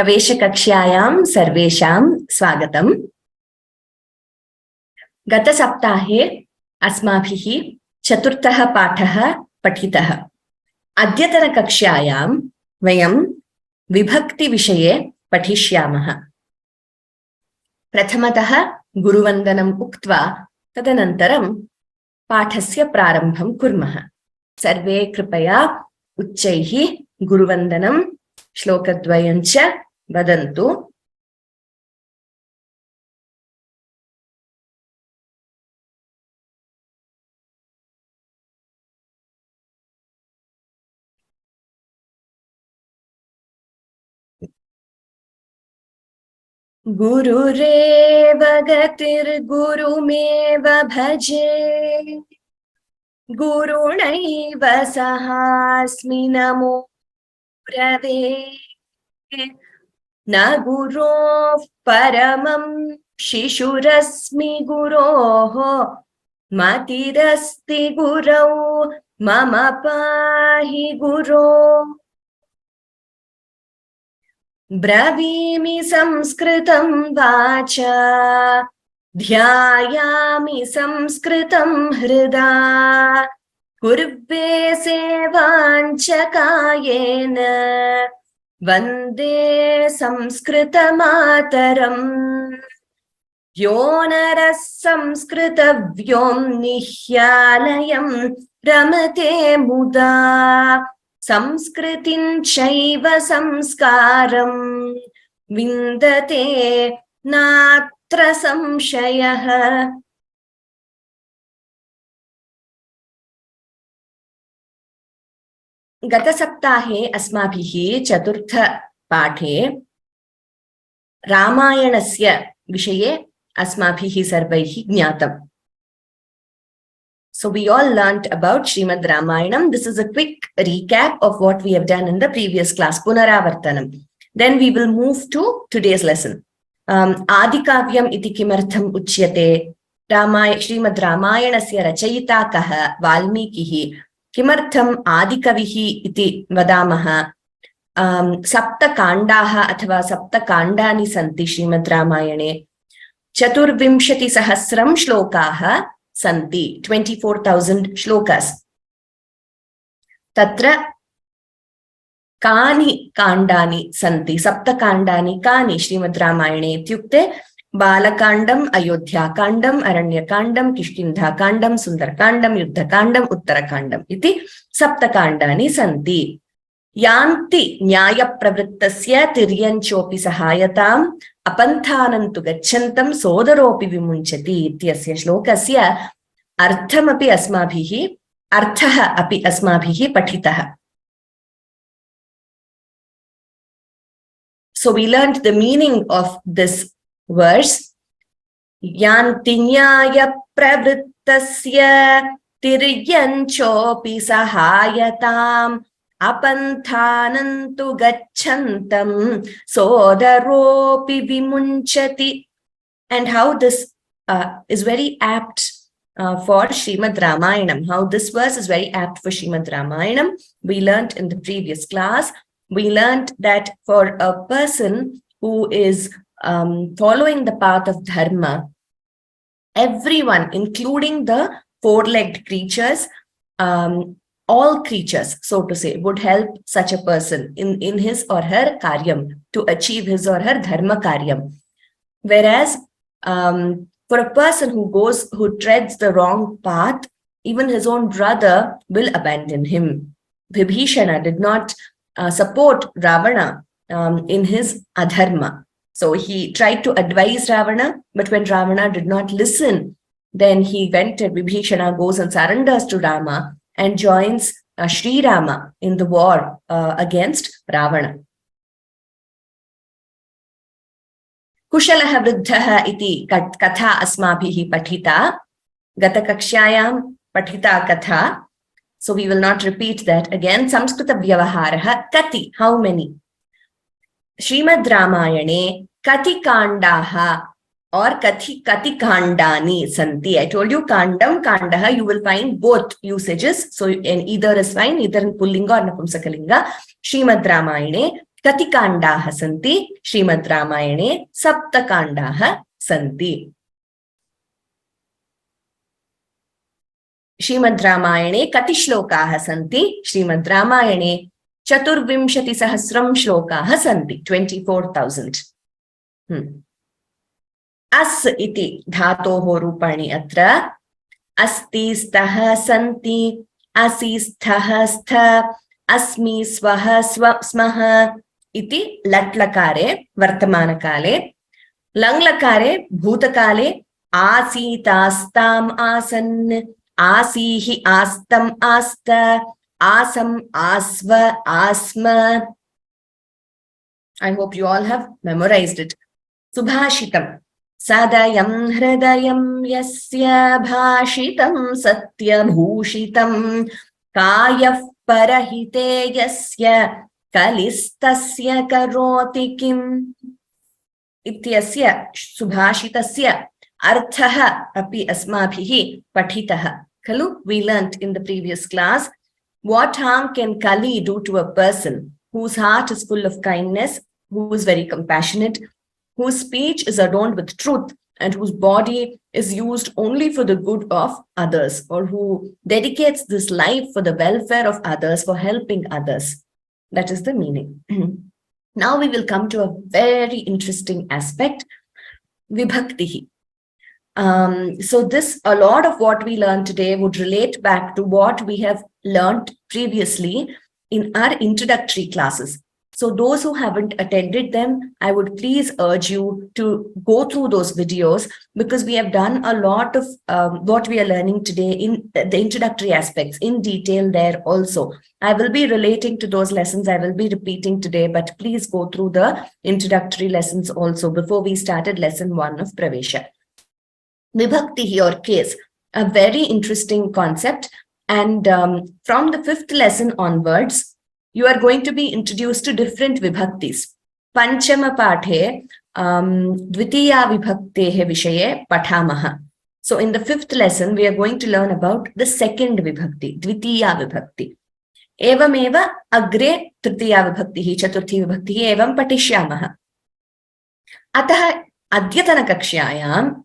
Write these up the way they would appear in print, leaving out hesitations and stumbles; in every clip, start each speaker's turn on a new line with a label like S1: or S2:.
S1: प्रवेशकक्ष्यायां सर्वेषां स्वागतम्। गतसप्ताहे अस्माभिः चतुर्थः पाठः पठितः। अद्यतनकक्ष्यायां वयं विभक्तिविषये पठिष्यामः। प्रथमतः गुरुवन्दनम् उक्त्वा तदनन्तरं पाठस्य प्रारम्भं कुर्मः। सर्वे कृपया उच्चैः गुरुवन्दनं श्लोकद्वयं च वदन्तु। गुरुरेव गतिर्गुरुमेव भजे, गुरुणैव सहास्मि नमो गुरवे। न गुरोः परमं शिशुरस्मि गुरोः, मतिरस्ति गुरौ मम पाहि गुरो। ब्रवीमि संस्कृतं वाचा, ध्यायामि संस्कृतं हृदा, कुर्वे सेवाञ्च कायेन, वन्दे संस्कृतमातरम्। यो नरः संस्कृतव्योम्निह्यालयं रमते मुदा, संस्कृतिं चैव संस्कारं विन्दते नात्र संशयः। गतसप्ताहे अस्माभिः चतुर्थ पाठे रामायणस्य विषये अस्माभिः सर्वैः ज्ञातम्। So we all learnt about Srimad Ramayanam. This is a quick recap of what we have done in the previous class, Punaravartanam. Then we will move to today's lesson. Adikavyam iti kimartham uchyate. Srimad Ramayanasya rachayita kaha Valmikihi. Kimartham adikavihi iti vadamaha. Sapta kandaha athva sapta kandani santi Srimad Ramayane. Chaturvimshati sahasram shlokaha santi, 24,000 shlokas. Tatra kani kandani santi, sapta kandani kani Srimad Ramayane ityukte Balakandam, Ayodhya Kandam, Aranya Kandam, Kishkindha Kandam, Sundar Kandam, Yuddha Kandam, Uttara Kandam iti sapta kandani santi. Yanti nyaya pravrittasya tiryanchopi sahayatam apanthanantu gachantam sodaropi vimunchati ityasya shlokasya arthamapi asmabhihi arthaha api asmabhihi pathitaha. So we learned the meaning of this verse. Yanti nyaya pravrittasya tiryanchopi sahayatam apanthanantu gachantam sodaropi vimunchati. And how this is very apt for Srimad Ramayanam. How this verse is very apt for Srimad Ramayanam. We learnt in the previous class. We learnt that for a person who is following the path of dharma, everyone, including the four-legged creatures, all creatures, so to say, would help such a person in his or her karyam, to achieve his or her dharma karyam. Whereas for a person who treads the wrong path, even his own brother will abandon him. Vibhishana did not support Ravana in his adharma. So he tried to advise Ravana, but when Ravana did not listen, then Vibhishana goes and surrenders to Rama and joins Sri Rama in the war against Ravana. Kushalaha vruddhaha iti katha asmabhihi pathita. Gata kakshayam pathita katha. So we will not repeat that again. Samskrita vyavaharaha kati. How many? Srimad Ramayane kati kandaha or kati kandani santi. I told you kandam, kandaha, you will find both usages. So in either is fine, either in pullinga or napumsakalinga. Srimad Ramayane कति काण्डाः सन्ति? श्रीमद् रामायणे 7 काण्डाः सन्ति। श्रीमद् रामायणे कति श्लोकाः सन्ति? श्रीमद् रामायणे 24,000 श्लोकाः सन्ति, 24,000। अस् इति धातोः रूपाणि अत्र अस्ति, स्तः, सन्ति, असि, स्थः, स्थ, अस्मि, स्वः, स्मः इति लट्लकारे वर्तमानकाले, लङ्लकारे भूतकाले आसीत्, आस्ताम्, आसन्, आसीः, आस्तम्, आस्त, आसम्, आस्व, आस्म. I hope you all have memorized it. Subhashitam. Sadayam hridayam yasya bhashitam satyabhushitam kayah parahite yasya kalistasya karoti kim. Ityasya subhashitasya arthaha api asmabhihi pathitaha. Khalu, we learnt in the previous class, what harm can Kali do to a person whose heart is full of kindness, who is very compassionate, whose speech is adorned with truth, and whose body is used only for the good of others, or who dedicates this life for the welfare of others, for helping others. That is the meaning. Now we will come to a very interesting aspect, Vibhaktihi. So a lot of what we learned today would relate back to what we have learned previously in our introductory classes. So those who haven't attended them, I would please urge you to go through those videos, because we have done a lot of what we are learning today in the introductory aspects in detail there also. I will be relating to those lessons. I will be repeating today, but please go through the introductory lessons also before we started lesson 1 of Pravesha. Vibhakti or case, a very interesting concept. And from the 5th lesson onwards, you are going to be introduced to different vibhaktis. Panchama pathe dvitiya vibhaktehe vishaye pathamaha. So in the 5th lesson, we are going to learn about the 2nd vibhakti, dvitiya vibhakti. Evameva agre tritiya vibhaktihi, chaturthi vibhaktihi evam patishyamaha. Atah adyatana kakshayam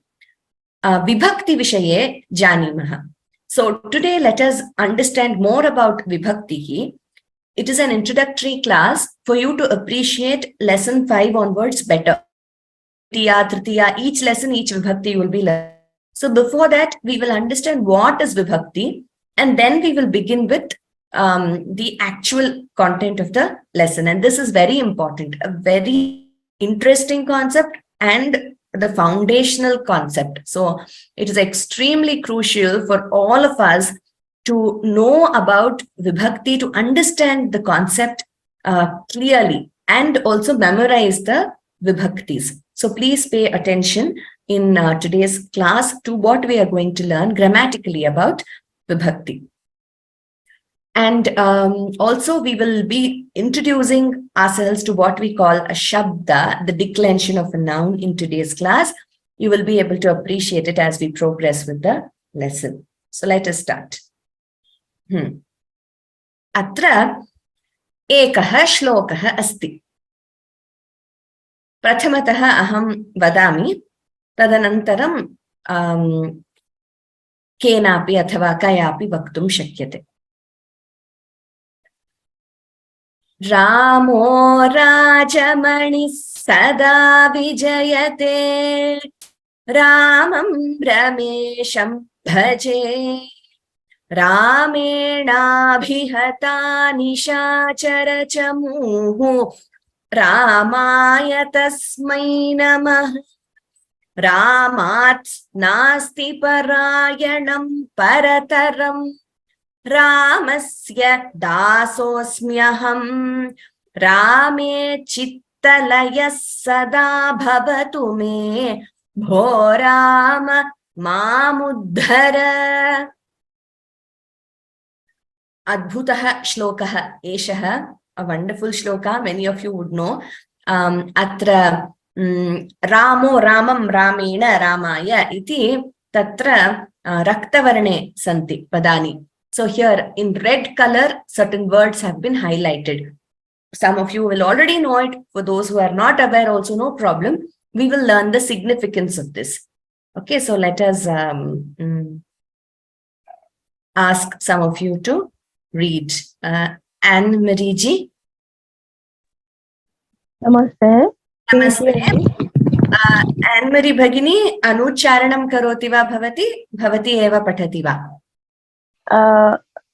S1: vibhakti vishaye janimaha. So today let us understand more about vibhaktihi. It is an introductory class for you to appreciate lesson 5 onwards better. Tiya, tritiya, each lesson, each vibhakti will be learned. So before that, we will understand what is vibhakti, and then we will begin with the actual content of the lesson. And this is very important, a very interesting concept and the foundational concept. So it is extremely crucial for all of us to know about Vibhakti, to understand the concept clearly, and also memorize the Vibhaktis. So please pay attention in today's class to what we are going to learn grammatically about Vibhakti. And also we will be introducing ourselves to what we call a Shabda, the declension of a noun in today's class. You will be able to appreciate it as we progress with the lesson. So let us start. Atra ekah shlokah asti. Prathamatah aham vadami, tadanantaram kenapi athava kayapi vaktum shakyate. Ramo Rajamani sada vijayate, Ramam Ramesham bhaje, Ramena bhihata nishachara chamuhu, Ramaya tasmai namah, Ramat nasti parayanam parataram, Ramasya dasosmyaham, Rame chittalaya sada bhavatu me, bho Rama mamudhara. Adbhutah shlokah eshaha, a wonderful shloka, many of you would know. Atra Ramo Ramam Ramena Ramaya iti tatra raktavarane santi padani. So here in red color, certain words have been highlighted. some of you will already know it. For those who are not aware also, no problem. We will learn the significance of this. Okay, so let us ask some of you to read. Anne Marie ji.
S2: Namaste.
S1: Namaste. Anne Marie Bhagini, anucharanam karoti va bhavati eva patati va.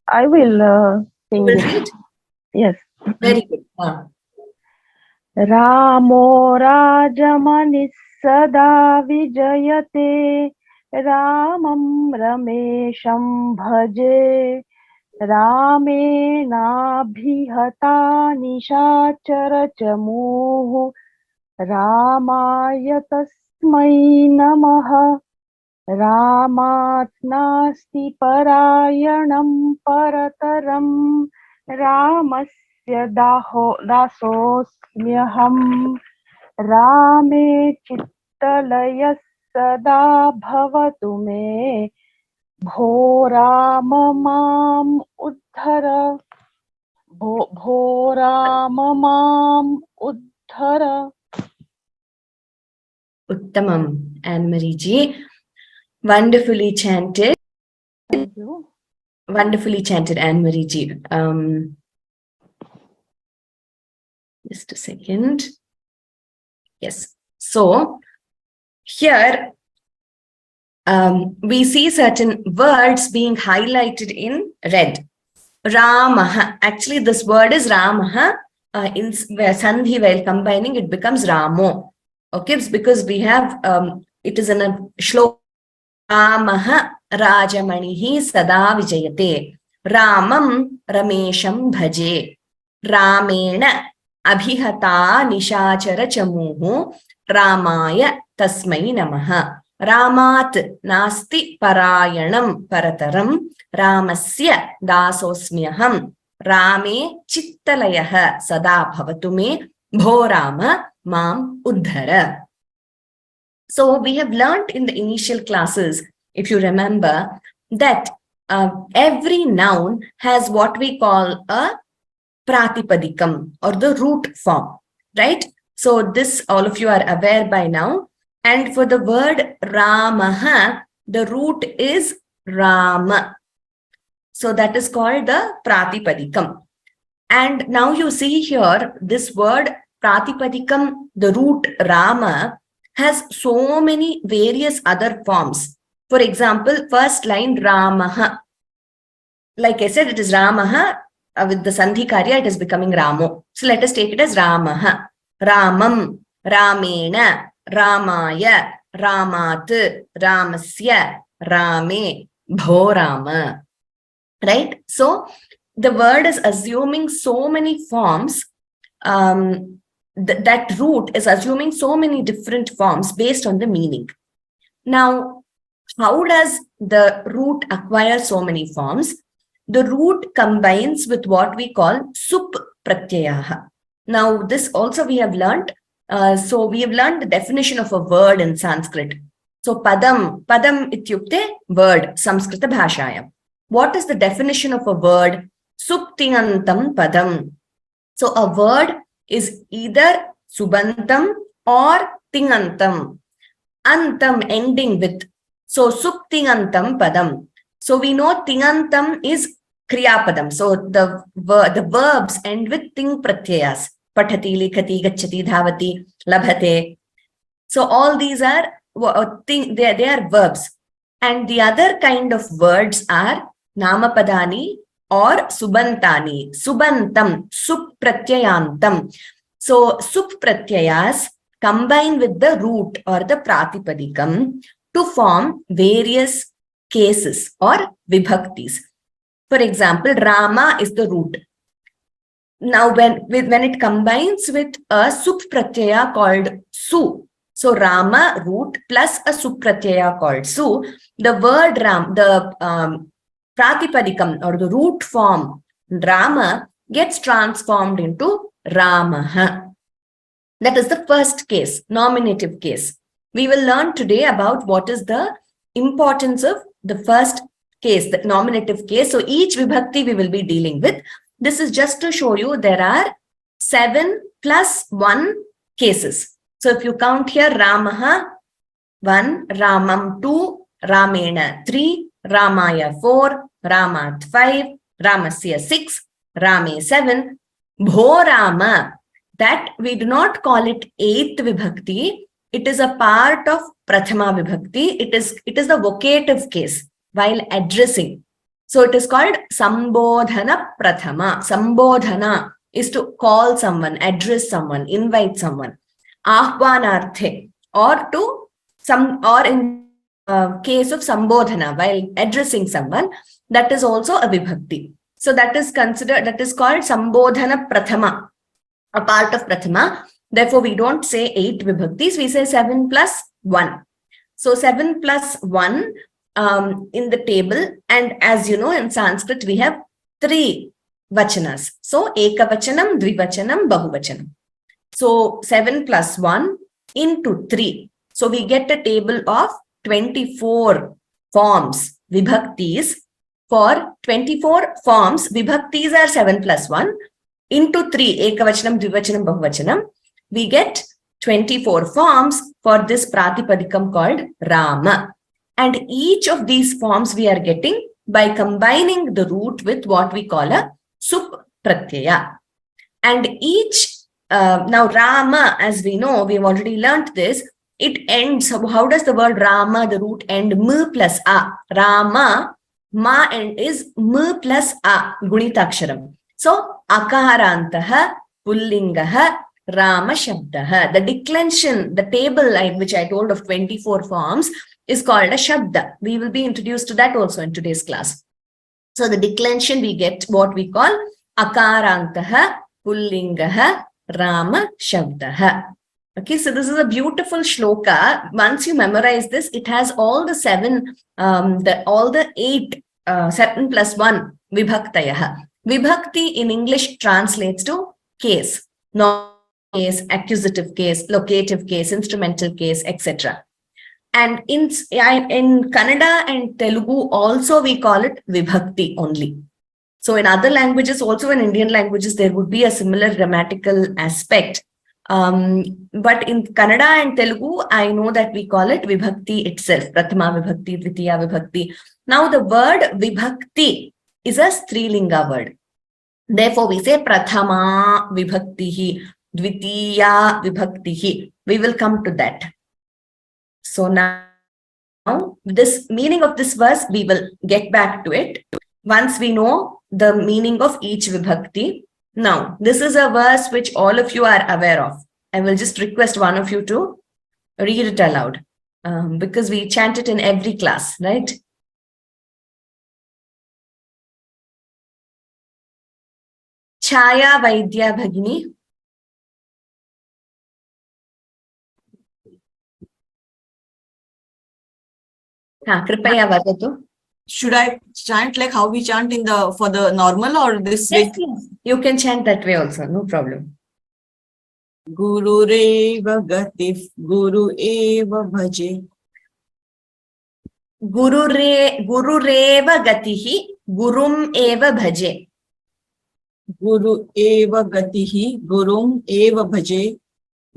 S2: I will sing
S1: You will
S2: it.
S1: read?
S2: Yes.
S1: Very good.
S2: Ramo Rajamanis Sada Vijayate Ramam Ramesham Bhaje Rame Nabhihata Nishachara Chamuhu Ramaya Tasmai Namaha Ramat Nasti Parayanam Parataram Ramasya Dasosmyaham Rame Chittalaya Sada Bhavatu Me Bho Rama Mam Uddhara Bho Rama Mam Uddhara.
S1: Uttamam, Anne Marie ji. Wonderfully chanted.
S2: Thank you.
S1: Wonderfully chanted, Anne Marie ji. Just a second. Yes. So here we see certain words being highlighted in red. Ramaha. Actually, this word is Ramaha. In Sandhi, while combining, it becomes Ramo. Okay, it's because we have it is in a shloka. Ramaha Rajamanihi Sada Vijayate. Ramam Ramesham Bhaje. Ramena Abhihata Nishachara Chamuhu. Ramaya Tasmai Namaha. Ramat Nasti Parayanam Parataram. Ramasya Dasosmyaham. Rame Chittalayaha Sada Bhavatume. Bho Rama Mam Uddhara. So we have learned in the initial classes, if you remember, that every noun has what we call a pratipadikam or the root form, right? So this all of you are aware by now. And for the word Ramaha, the root is Rama. So that is called the pratipadikam. And now you see here, this word pratipadikam, the root Rama, has so many various other forms. For example, first line Ramaha. Like I said, it is Ramaha. With the Sandhi Karya, it is becoming Ramo. So let us take it as Ramaha. Ramam, Ramena, Ramaya, Ramat, Ramasya, Rame, Bho Rama. Right? So the word is assuming so many forms. That root is assuming so many different forms based on the meaning. Now, how does the root acquire so many forms? The root combines with what we call sup pratyayaha. Now, this also we have learned. So we have learned the definition of a word in Sanskrit. So padam ityukte word, Samskrita Bhashayam. What is the definition of a word? Suptinantam padam. So a word is either subantam or tingantam. Antam, ending with. So suptingantam padam. So we know tingantam is kriyapadam. So the verbs end with ting pratyayas. Pathati, likhati, gacchati, dhavati, labhate. So all these are they are verbs. And the other kind of words are namapadani or subantani. Subantam, supratyayantam. So supratyayas combine with the root or the pratipadikam to form various cases or vibhaktis. For example, Rama is the root. Now when it combines with a supratyaya called su, so Rama root plus a supratyaya called su, the word Ram, the pratipadikam or the root form Rama gets transformed into Ramaha. That is the first case, nominative case. We will learn today about what is the importance of the first case, the nominative case. So each vibhakti we will be dealing with. This is just to show you there are 7 plus 1 cases. So if you count here, Ramaha 1, Ramam 2, Ramena 3, Ramaya 4, Ramat 5, Ramasya 6, Rame 7, Bho Rama. That we do not call it 8th Vibhakti. It is a part of Prathama Vibhakti. It is the vocative case while addressing. So it is called Sambodhana Prathama. Sambodhana is to call someone, address someone, invite someone. Ahvanarthe, or to some, or in case of Sambodhana, while addressing someone, that is also a Vibhakti. So that is considered, that is called Sambodhana Prathama, a part of Prathama. Therefore, we don't say 8 Vibhaktis, we say 7 plus 1. So 7 plus 1 in the table, and as you know, in Sanskrit, we have 3 vachanas. So, Ekavachanam, Dvivachanam, Bahuvachanam. So, 7 plus 1 into 3. So, we get a table of 24 forms, Vibhaktis. For 24 forms, Vibhaktis are 7 plus 1 into 3, Ekavachanam, Dvivachanam, Bahuvachanam. We get 24 forms for this Pratipadikam called Rama. And each of these forms we are getting by combining the root with what we call a Sup Pratyaya. And each, now Rama, as we know, we've already learnt this, it ends, how does the word Rama, the root end, M plus A. Rama, Ma end is M plus A, Gunitaksharam. So, Akarantaha, Pullingaha, Rama Shabdaha. The declension, the table which I told of 24 forms is called a Shabda. We will be introduced to that also in today's class. So the declension we get what we call Akarantaha, Pullingaha, Rama Shabdaha. Okay, so this is a beautiful shloka. Once you memorize this, it has all the 7, all the 8, 7 plus 1 Vibhaktayaha. Vibhakti in English translates to case, not case, accusative case, locative case, instrumental case, etc. And in Kannada and Telugu also we call it Vibhakti only. So in other languages, also in Indian languages, there would be a similar grammatical aspect. But in Kannada and Telugu, I know that we call it Vibhakti itself, Prathama Vibhakti, Dvitiya Vibhakti. Now the word Vibhakti is a Strilinga word. Therefore, we say Prathama Vibhaktihi, Dvitiya Vibhaktihi. We will come to that. So now, this meaning of this verse, we will get back to it once we know the meaning of each Vibhakti. Now, this is a verse which all of you are aware of. I will just request one of you to read it aloud because we chant it in every class, right? Chaya Vaidya Bhagini. Kripaya vadatu.
S3: Should I chant like how we chant in the for the normal or this
S1: Yes,
S3: way?
S1: yes. You can chant that way also, no problem.
S3: Guru Reva Gatif, Guru Eva Bhaje.
S1: Guru Reva Gatihi, Gurum Eva Bhaje.
S3: Guru Eva Gatihi, Gurum Eva Bhaje.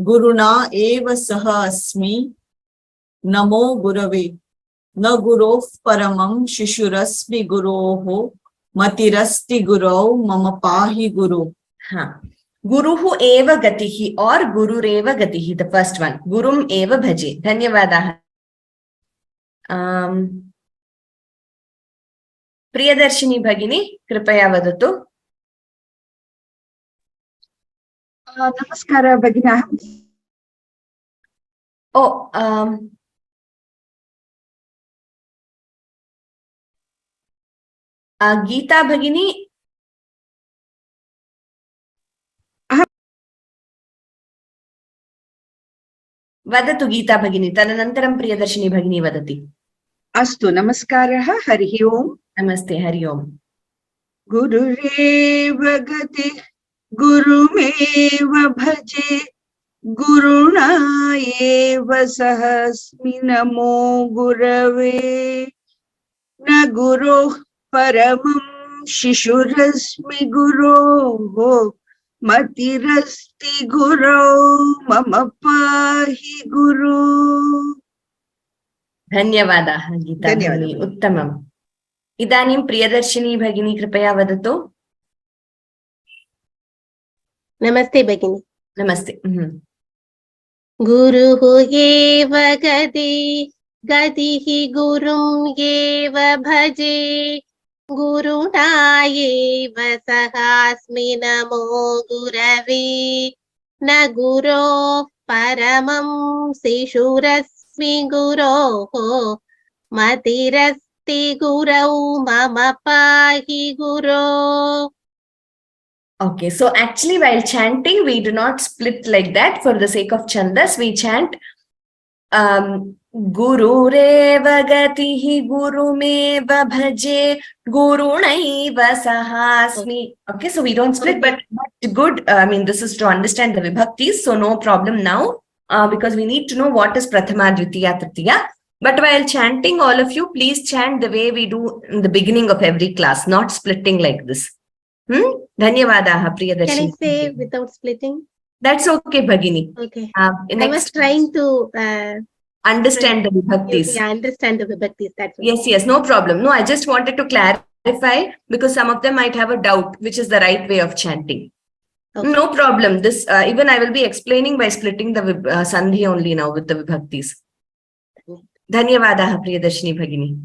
S3: Guruna Eva Saha Asmi. Namo Gurave. Na Guru Paramam Shishurasmi Guroho. Matirasti Guru Mama Pahi Guru.
S1: Guruhu Eva Gatihi or Guru Reva Gatihi, the first one. Gurum Eva Bhaje. Dhanyavadaha. Priyadarshini Bhagini, Kripaya Vadatu.
S2: Namaskara, Bhagina.
S1: Oh, Geeta Bhagini. Vadatu Geeta Bhagini. Tadanantaram Priyadarshini Bhagini Vadati.
S2: Astu, Namaskaraha, Harihi Om.
S1: Namaste, Hari Om.
S2: Gurureva Gati, Gurumeva Bhaje, Guruna Eva Sahasmi Namo Gurave, Na Guru Paramam Shishurasmi Guru, Matirasti guru mama pahi guru.
S1: धन्यवादाः गीता
S2: धन्यवादः
S1: भगिनी,
S2: भगिनी।
S1: उत्तमम्। इदानीं प्रियदर्शिनी भगिनी कृपया वदतु।
S4: नमस्ते भगिनी।
S1: नमस्ते।
S4: गुरुः एव गतिः गुरुं एव भजे, गुरुणा एव सहास्मि नमो गुरवे, न गुरोः परमं शिशुरस्मि गुरोः, मतिरस्ति गुरौ मम पाहि गुरो।
S1: Okay, so actually while chanting, we do not split like that. For the sake of chandas, we chant Gurureva gatihi gurumeva bhaje gurunaiva sahasmi. Okay, so we don't split, but good. I mean, this is to understand the Vibhaktis, so no problem now, because we need to know what is Prathama, Dvitiya, Tritiya. But while chanting, all of you, please chant the way we do in the beginning of every class, not splitting like this. Dhanyavadaha, Priyadarshini.
S4: Can I say without splitting?
S1: That's okay, Bhagini.
S4: Okay.
S1: Next,
S4: I was trying to
S1: understand the Vibhaktis.
S4: Yeah, understand the Vibhaktis. That's
S1: Yes, yes, no problem. No, I just wanted to clarify because some of them might have a doubt, which is the right way of chanting. Okay. No problem. This even I will be explaining by splitting the Sandhi only now with the Vibhaktis. Dhanyavadaha, Priyadarshini Bhagini.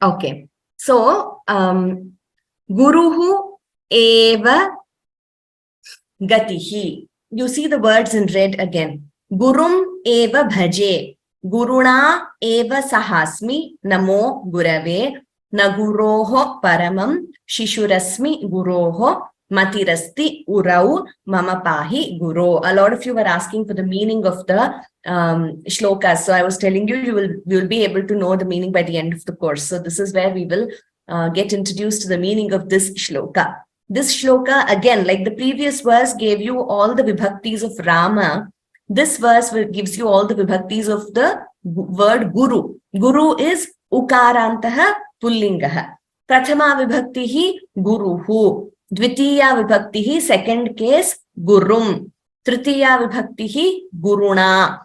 S1: Okay. So, Guruhu eva gatihi. You see the words in red again. Gurum eva bhaje. Guruna eva sahasmi. Namo gurave. Naguroho paramam. Shishurasmi guroho. Matirasti urau mama pahi guru. A lot of you were asking for the meaning of the shlokas. So I was telling you, you will be able to know the meaning by the end of the course. So this is where we will get introduced to the meaning of this shloka. This shloka, again, like the previous verse gave you all the vibhaktis of Rama, this verse gives you all the vibhaktis of the word Guru. Guru is Ukarantaha Pullingaha. Prathama vibhaktihi Guruhu. Dvitiya vibhaktihi, second case, Gurum. Tritiya vibhaktihi Guruna.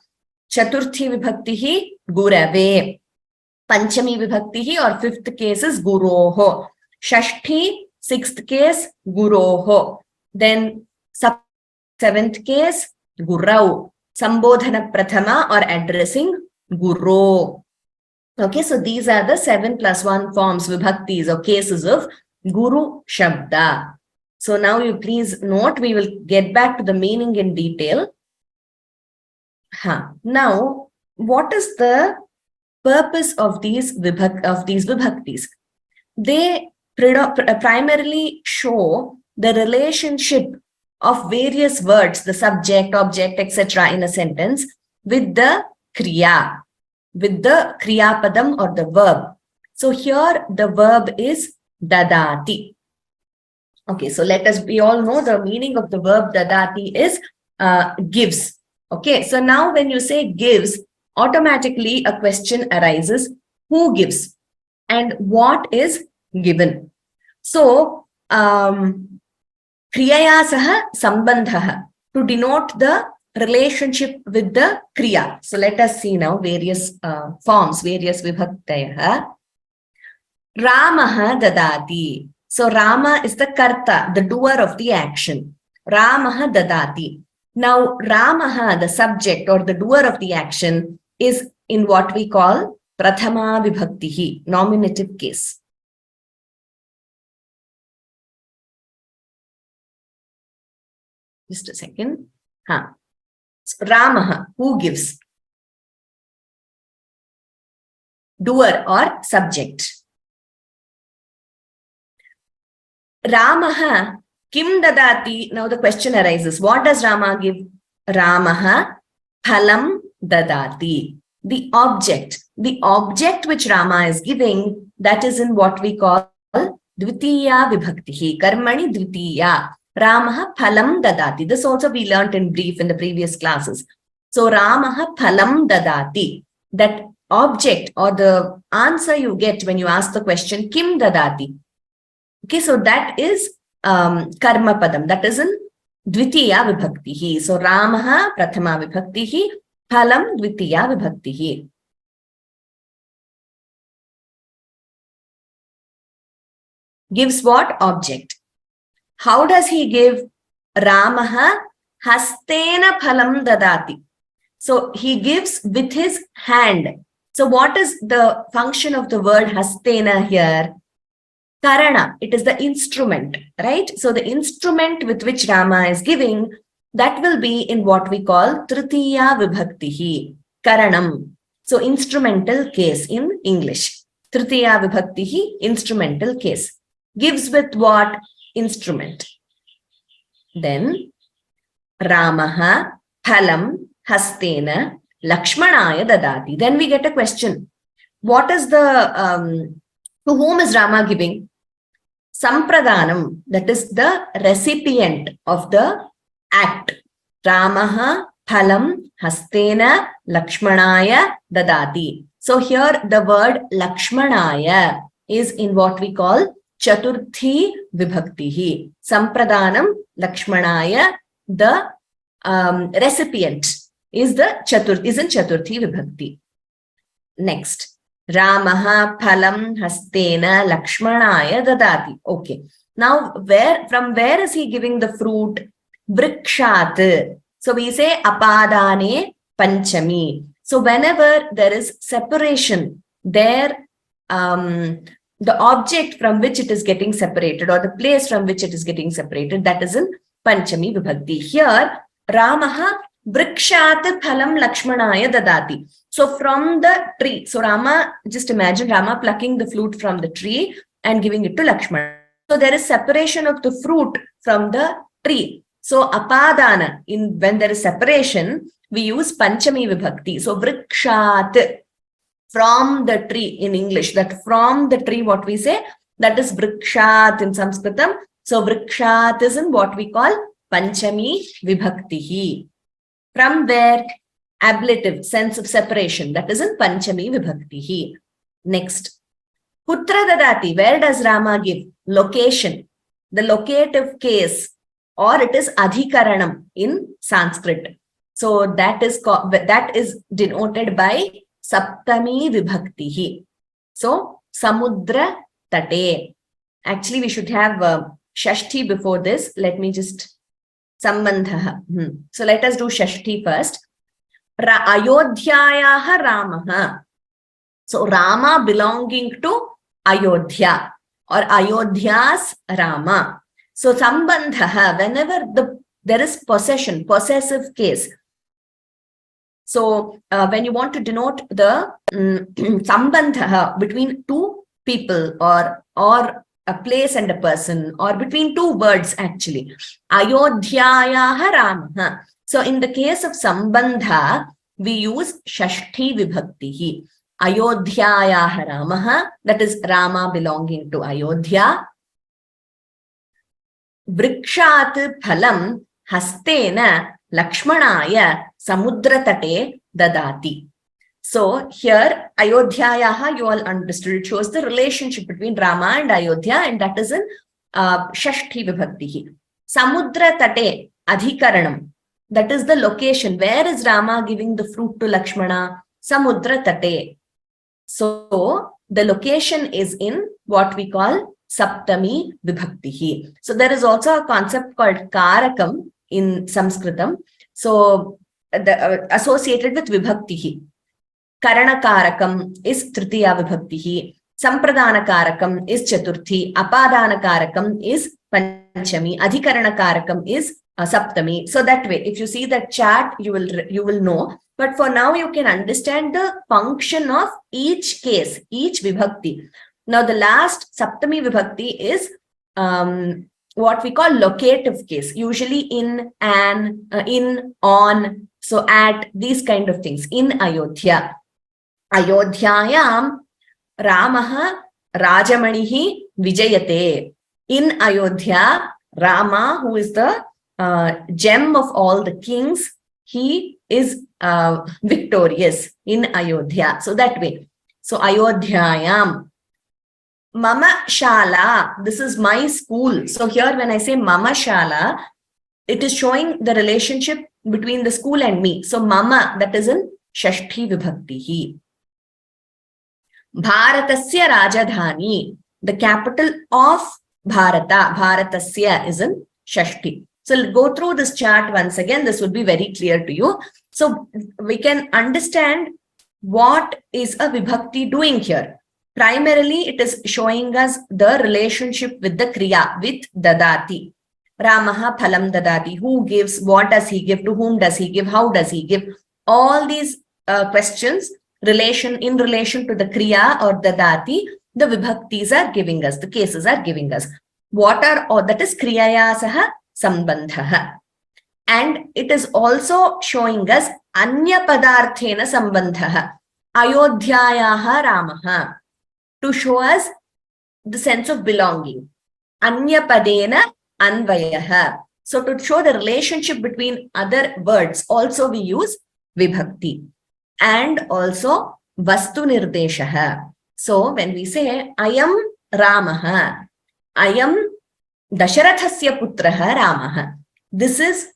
S1: Chaturthi vibhaktihi Gurave. Panchami vibhaktihi or fifth case is Guroho. Shashthi, sixth case, Guroho. Then seventh case, Gurau. Sambodhana Prathama or addressing Guru. Okay, so these are the 7+1 forms, vibhaktis or cases of Guru Shabda. So now you please note, we will get back to the meaning in detail. Now, what is the purpose of these vibhaktis? They primarily show the relationship of various words, the subject, object, etc. in a sentence with the kriya, with the kriya padam or the verb. So here the verb is dadati. Okay, so we all know the meaning of the verb dadati is gives. Okay, so now when you say gives, automatically a question arises, who gives and what is given? So, kriyaya saha sambandhaha, to denote the relationship with the kriya. So let us see now various forms, various vibhaktayah. Ramaha dadati. So Rama is the karta, the doer of the action. Ramaha dadati. Now Ramaha, the subject or the doer of the action, is in what we call prathama vibhaktihi, nominative case. Just a second. So Ramaha, who gives? Doer or subject. Ramaha, kim dadati? Now the question arises, what does Rama give? Ramaha, phalam dadati. The object which Rama is giving, that is in what we call dvitiya vibhaktihi, karmani dvitiya. Ramaha phalam dadati. This also we learnt in brief in the previous classes. So Ramaha phalam dadati. That object or the answer you get when you ask the question, kim dadati? Okay, so that is karma padam. That is in dvitiya vibhaktihi. So Ramaha prathama vibhaktihi, phalam dvitiya vibhaktihi. Gives what? Object. How does he give? Ramaha hastena phalam dadati. So he gives with his hand. So what is the function of the word hastena here? Karana, it is the instrument, right? So the instrument with which Rama is giving, that will be in what we call tritiya vibhaktihi, karanam. So instrumental case in English. Tritiya vibhaktihi, instrumental case. Gives with what? Instrument. Then Ramaha phalam hastena Lakshmanaya dadati. Then we get a question. What is the, to whom is Rama giving? Sampradanam, that is the recipient of the act. Ramaha phalam hastena Lakshmanaya dadati. So here the word Lakshmanaya is in what we call Chaturthi vibhaktihi. Sampradanam Lakshmanaya, the recipient is in Chaturthi vibhakti. Next, Ramaha phalam hastena Lakshmanaya dadati. Okay. Now, from where is he giving the fruit? Vrikshat. So we say apadane panchami. So whenever there is separation, there the object from which it is getting separated or the place from which it is getting separated, that is in Panchami Vibhakti. Here, Ramaha vrikshat phalam Lakshmanaya dadati. So from the tree, so Rama, just imagine Rama plucking the fruit from the tree and giving it to Lakshmana. So there is separation of the fruit from the tree. So apadana, when there is separation, we use Panchami Vibhakti. So vrikshat, from the tree in English, that from the tree, what we say, that is vrikshat in Sanskritam. So vrikshat is in what we call Panchami Vibhaktihi. From where? Ablative, sense of separation, that is in Panchami Vibhaktihi. Next, Putra dadati, where does Rama give? Location, the locative case, or it is adhikaranam in Sanskrit. So that is denoted by Saptami Vibhaktihi. So, Samudra Tate. Actually, we should have Shashti before this. Let me just Sambandha. So, let us do Shashti first. Ayodhyayaha Ramaha. So, Rama belonging to Ayodhya or Ayodhya's Rama. So, Sambandha, whenever there is possession, possessive case. So, when you want to denote the sambandha between two people or a place and a person, or between two words actually, Ayodhyayaha Ramaha. So, in the case of sambandha, we use Shashti Vibhaktihi. Ayodhyayaha Ramaha, that is Rama belonging to Ayodhya. Vrikshat phalam hastena Lakshmanaya Samudra Tate dadati. So here Ayodhyayaha, you all understood, it shows the relationship between Rama and Ayodhya, and that is in Shashti Vibhaktihi. Samudra Tate adhikaranam, that is the location. Where is Rama giving the fruit to Lakshmana? Samudra Tate. So the location is in what we call Saptami Vibhaktihi. So there is also a concept called Karakam in Sanskritam. So associated with Vibhaktihi. Karana Karakam is Tritiya Vibhaktihi. Sampradana Karakam is Chaturthi. Apadana Karakam is Panchami. Adhikarana Karakam is Saptami. So that way, if you see that chart, you will know. But for now, you can understand the function of each case, each Vibhakti. Now, the last Saptami Vibhakti is what we call locative case, usually in, an, in, on, so at, these kind of things, in Ayodhya. Ayodhyayam Ramaha Rajamanihi Vijayate. In Ayodhya, Rama, who is the gem of all the kings, he is victorious in Ayodhya. So that way. So Ayodhyayam. Mama Shala, this is my school. So here when I say Mama Shala, it is showing the relationship between the school and me. So Mama, that is in Shashti Vibhaktihi. Bharatasya Rajadhani, the capital of Bharata. Bharatasya is in Shashti. So go through this chart once again. This would be very clear to you. So we can understand what is a Vibhakti doing here. Primarily, it is showing us the relationship with the Kriya, with Dadati. Ramaha Phalam Dadati. Who gives? What does he give? To whom does he give? How does he give? All these questions in relation to the Kriya or Dadati, the Vibhaktis are giving us, the cases are giving us. What are, or that is Kriyaya Saha Sambandhaha. And it is also showing us Anya Padarthena Sambandhaha. Ayodhyayaha Ramaha. To show us the sense of belonging. Anya Padena Anvayaha. So to show the relationship between other words, also we use Vibhakti. And also Vastu Nirdeshaha. So when we say I am Ramaha, I am Dasharathasya Putraha Ramaha. This is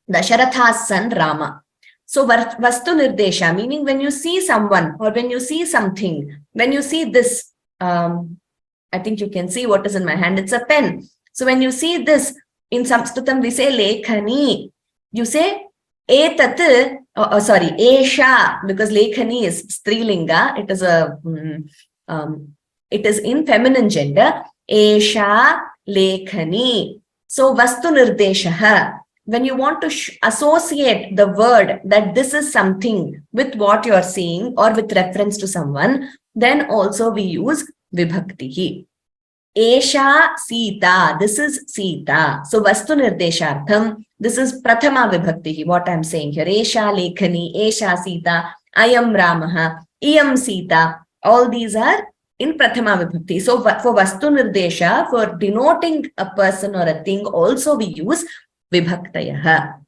S1: Dasharatha's son Rama. So Vastu Nirdesha, meaning when you see someone or when you see something, when you see this, I think you can see what is in my hand, it's a pen. So when you see this, in Samskritam we say Lekhani, you say Etat, Esha, because Lekhani is Strilinga, it is in feminine gender. Esha Lekhani. So Vastu Nirdeshaha. When you want to associate the word that this is something with what you are seeing or with reference to someone, then also we use Vibhaktihi. Esha Sita, this is Sita. So Vastu Nirdeshartham, this is Prathama Vibhaktihi, what I am saying here. Esha Lekhani, Esha Sita, I am Ramaha, Iyam Sita, all these are in Prathama Vibhakti. So for Vastu Nirdesha, for denoting a person or a thing, also we use Vibhaktayaha.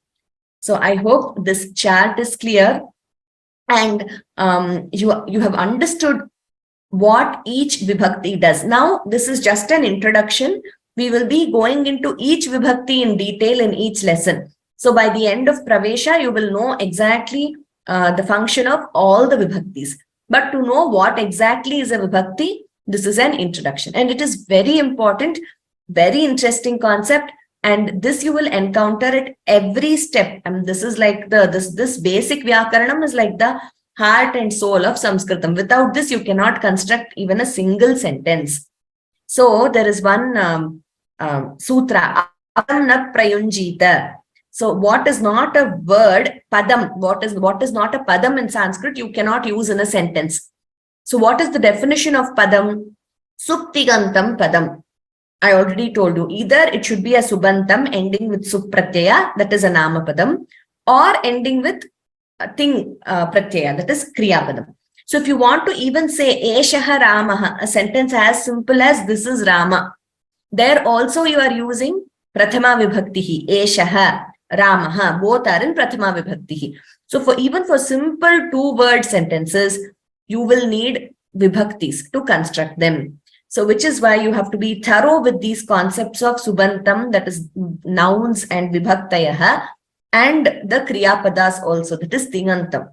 S1: So I hope this chart is clear and you have understood what each Vibhakti does. Now, this is just an introduction. We will be going into each Vibhakti in detail in each lesson. So by the end of Pravesha, you will know exactly the function of all the Vibhaktis. But to know what exactly is a Vibhakti, this is an introduction. And it is very important, very interesting concept. And this you will encounter at every step. And this is like this basic Vyakaranam is like the heart and soul of Sanskritam. Without this, you cannot construct even a single sentence. So there is one sutra, Padam Prayunjita. So what is not a word, Padam, what is not a Padam in Sanskrit, you cannot use in a sentence. So what is the definition of Padam? Suptigantam Padam. I already told you, either it should be a Subantam ending with Supratyaya, that is a Nama Padam, or ending with a Ting Pratyaya, that is Kriya Padam. So if you want to even say Eshaha Ramaha, a sentence as simple as this is Rama, there also you are using Prathama Vibhaktihi, Eshaha, Ramaha, both are in Prathama Vibhaktihi. So even for simple two-word sentences, you will need Vibhaktis to construct them. So which is why you have to be thorough with these concepts of Subantam, that is nouns and Vibhaktayaha, and the Kriya Padas also, that is Tingantam.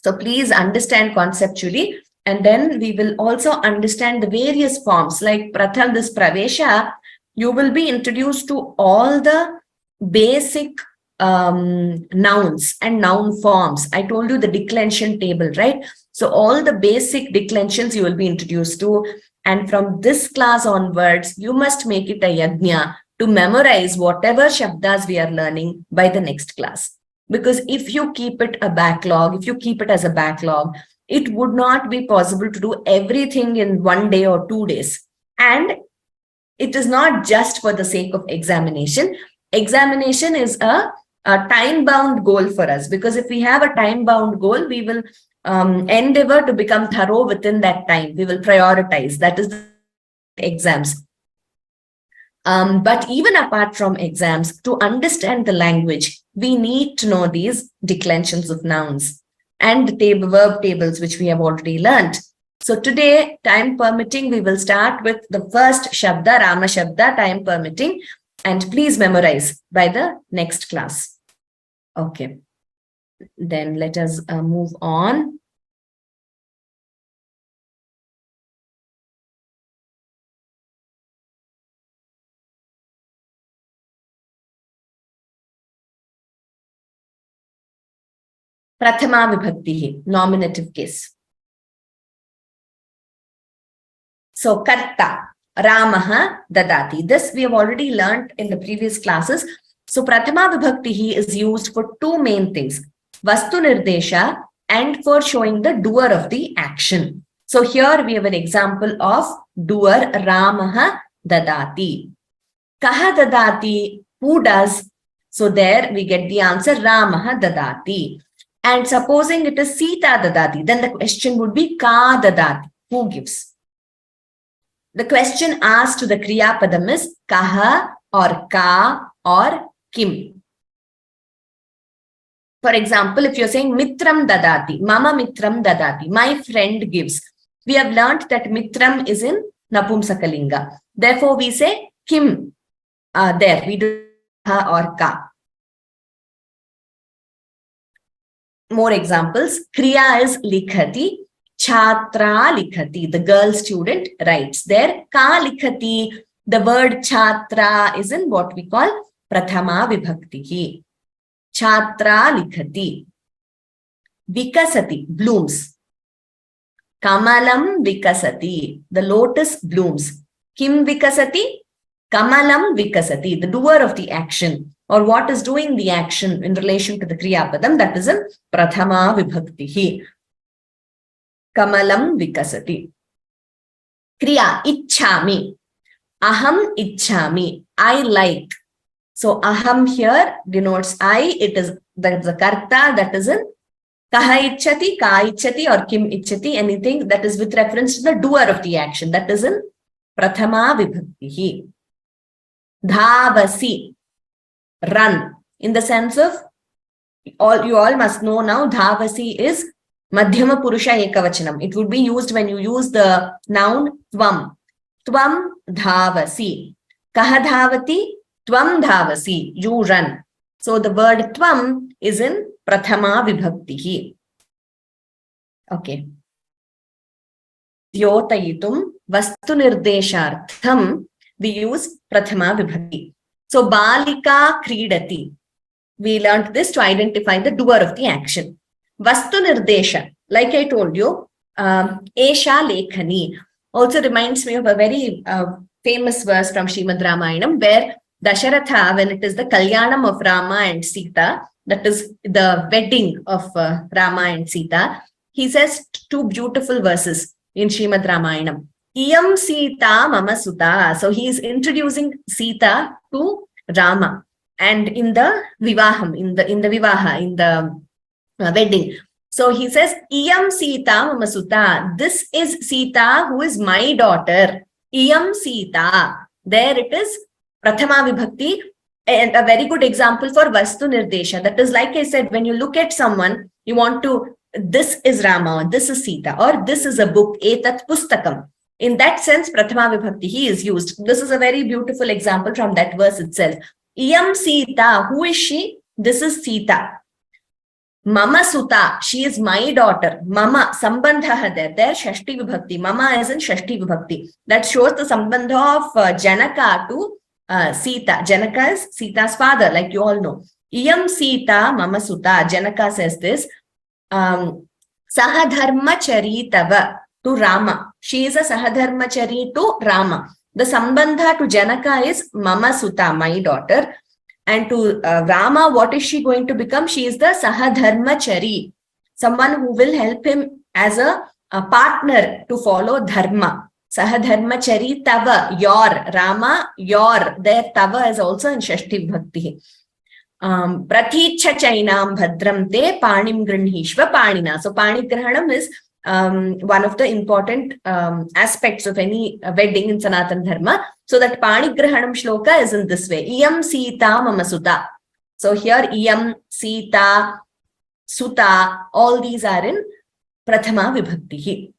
S1: So please understand conceptually, and then we will also understand the various forms. Like Pratham, this Pravesha, you will be introduced to all the basic nouns and noun forms. I told you the declension table, right? So all the basic declensions you will be introduced to. And from this class onwards, you must make it a yajna to memorize whatever shabdas we are learning by the next class. Because if you keep it a backlog, if you keep it as a backlog, it would not be possible to do everything in 1 day or 2 days. And it is not just for the sake of examination. Examination is a time-bound goal for us, because if we have a time-bound goal, we will endeavor to become thorough within that time. We will prioritize. That is the exams. But even apart from exams, to understand the language, we need to know these declensions of nouns and the verb tables, which we have already learned. So today, time permitting, we will start with the first Shabda, Rama Shabda, time permitting, and please memorize by the next class. Okay. Then let us move on. Prathama Vibhakti, nominative case. So, Karta, Ramaha, Dadati. This we have already learned in the previous classes. So, Prathama Vibhakti is used for two main things, Vastu Nirdesha and for showing the doer of the action. So, here we have an example of doer, Ramaha, Dadati. Kaha Dadati, who does? So, there we get the answer, Ramaha, Dadati. And supposing it is Sita Dadati, then the question would be Ka Dadati, who gives? The question asked to the Kriya Padam is Kaha or Ka or Kim. For example, if you're saying Mitram Dadati, Mama Mitram Dadati, my friend gives. We have learnt that Mitram is in Napumsakalinga. Therefore, we say Kim. There, we do Kaha or Ka. More examples. Kriya is likhati, chhatra likhati. The girl student writes. There, ka likhati. The word chhatra is in what we call prathama vibhakti. Chhatra likhati. Vikasati, blooms. Kamalam vikasati. The lotus blooms. Kim vikasati? Kamalam vikasati. The doer of the action, or what is doing the action in relation to the Kriya Padam, that is in Prathama Vibhakti. Kamalam vikasati. Kriya, Ichchami. Aham Ichchami. I like. So aham here denotes I. It is the karta, that is in Kaha Ichchati, Ka Ichchati or Kim Ichchati. Anything that is with reference to the doer of the action, that is in Prathama Vibhakti. Dhavasi. Run, in the sense of, you all must know now, Dhavasi is Madhyama Purusha Ekavachanam. It would be used when you use the noun Tvam. Tvam Dhavasi. Kaha Dhavati? Tvam Dhavasi. You run. So the word Tvam is in Prathama Vibhakti. Okay. Dyotayitum Vastu Nirdeshartham. We use Prathama Vibhakti. So, Balika Kridati. We learned this to identify the doer of the action. Vastu Nirdesha, like I told you, Esha Lekhani, also reminds me of a very famous verse from Srimad Ramayanam, where Dasharatha, when it is the Kalyanam of Rama and Sita, that is the wedding of Rama and Sita, he says two beautiful verses in Srimad Ramayanam. Iyam Sita Mama Suta. So he is introducing Sita to Rama, and in the Vivaham, in the Vivaha, in the wedding. So he says, Iyam Sita Mama Suta. This is Sita, who is my daughter. Iyam Sita. There it is, Prathama Vibhakti, and a very good example for Vastu Nirdesha. That is, like I said, when you look at someone, you want to, this is Rama, this is Sita, or this is a book, Etat Pustakam. In that sense, Prathama Vibhakti is used. This is a very beautiful example from that verse itself. Iyam Sita, who is she? This is Sita. Mama Suta, she is my daughter. Mama, Sambandha there Shashti Vibhakti. Mama is in Shashti Vibhakti. That shows the Sambandha of Janaka to Sita. Janaka is Sita's father, like you all know. Iyam Sita Mama Suta. Janaka says this. Sahadharmachari Tava. To Rama. She is a Sahadharmachari to Rama. The Sambandha to Janaka is Mama Suta, my daughter. And to Rama, what is she going to become? She is the Sahadharmachari. Someone who will help him as a partner to follow Dharma. Sahadharmachari Tava, your. Rama, your. There Tava is also in Shashti Bhakti. Praticha Chainam Bhadram Te Panim Granhishva Panina. So Panigrahanam is one of the important aspects of any wedding in Sanatana Dharma. So that Panigrahanam shloka is in this way. Iyam Sita Mama Suta. So here Iyam, Sita, Suta, all these are in Prathama Vibhakti.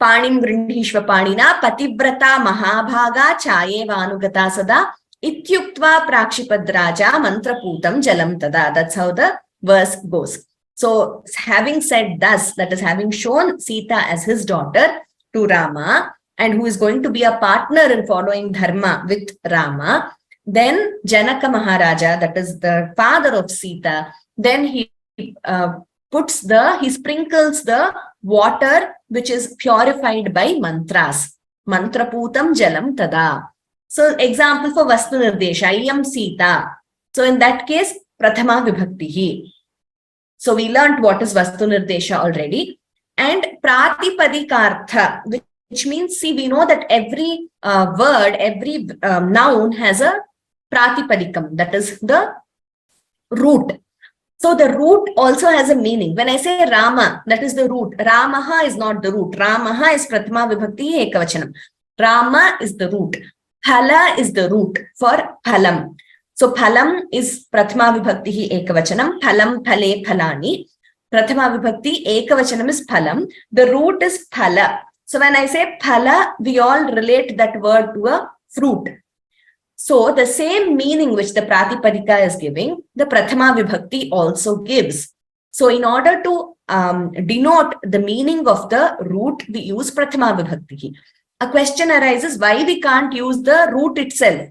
S1: Panim Grindhishva Panina Pativrata Mahabhaga Chayevanugata Sada Ityuktva Prakshipadraja Mantraputam Jalam Tada. That's how the verse goes. So having said thus, that is having shown Sita as his daughter to Rama and who is going to be a partner in following dharma with Rama, then Janaka Maharaja, that is the father of Sita, then he sprinkles the water which is purified by mantras. Mantraputam jalam tada. So example for Vastu Nirdesha, Iyam Sita. So in that case, Prathama Vibhaktihi. So we learned what is Vastu Nirdesha already. And Pratipadikartha, which means, see, we know that every word, every noun has a Pratipadikam, that is the root. So the root also has a meaning. When I say Rama, that is the root. Ramaha is not the root. Ramaha is Prathama Vibhakti Ekavachanam. Rama is the root. Phala is the root for Phalam. So Phalam is Prathama Vibhakti Ekavachanam. Phalam Phale Phalani. Prathama Vibhakti Ekavachanam is Phalam. The root is Phala. So when I say Phala, we all relate that word to a fruit. So the same meaning which the Pratipadika is giving, the Prathama Vibhakti also gives. So in order to denote the meaning of the root, we use Prathama Vibhakti. A question arises, why we can't use the root itself?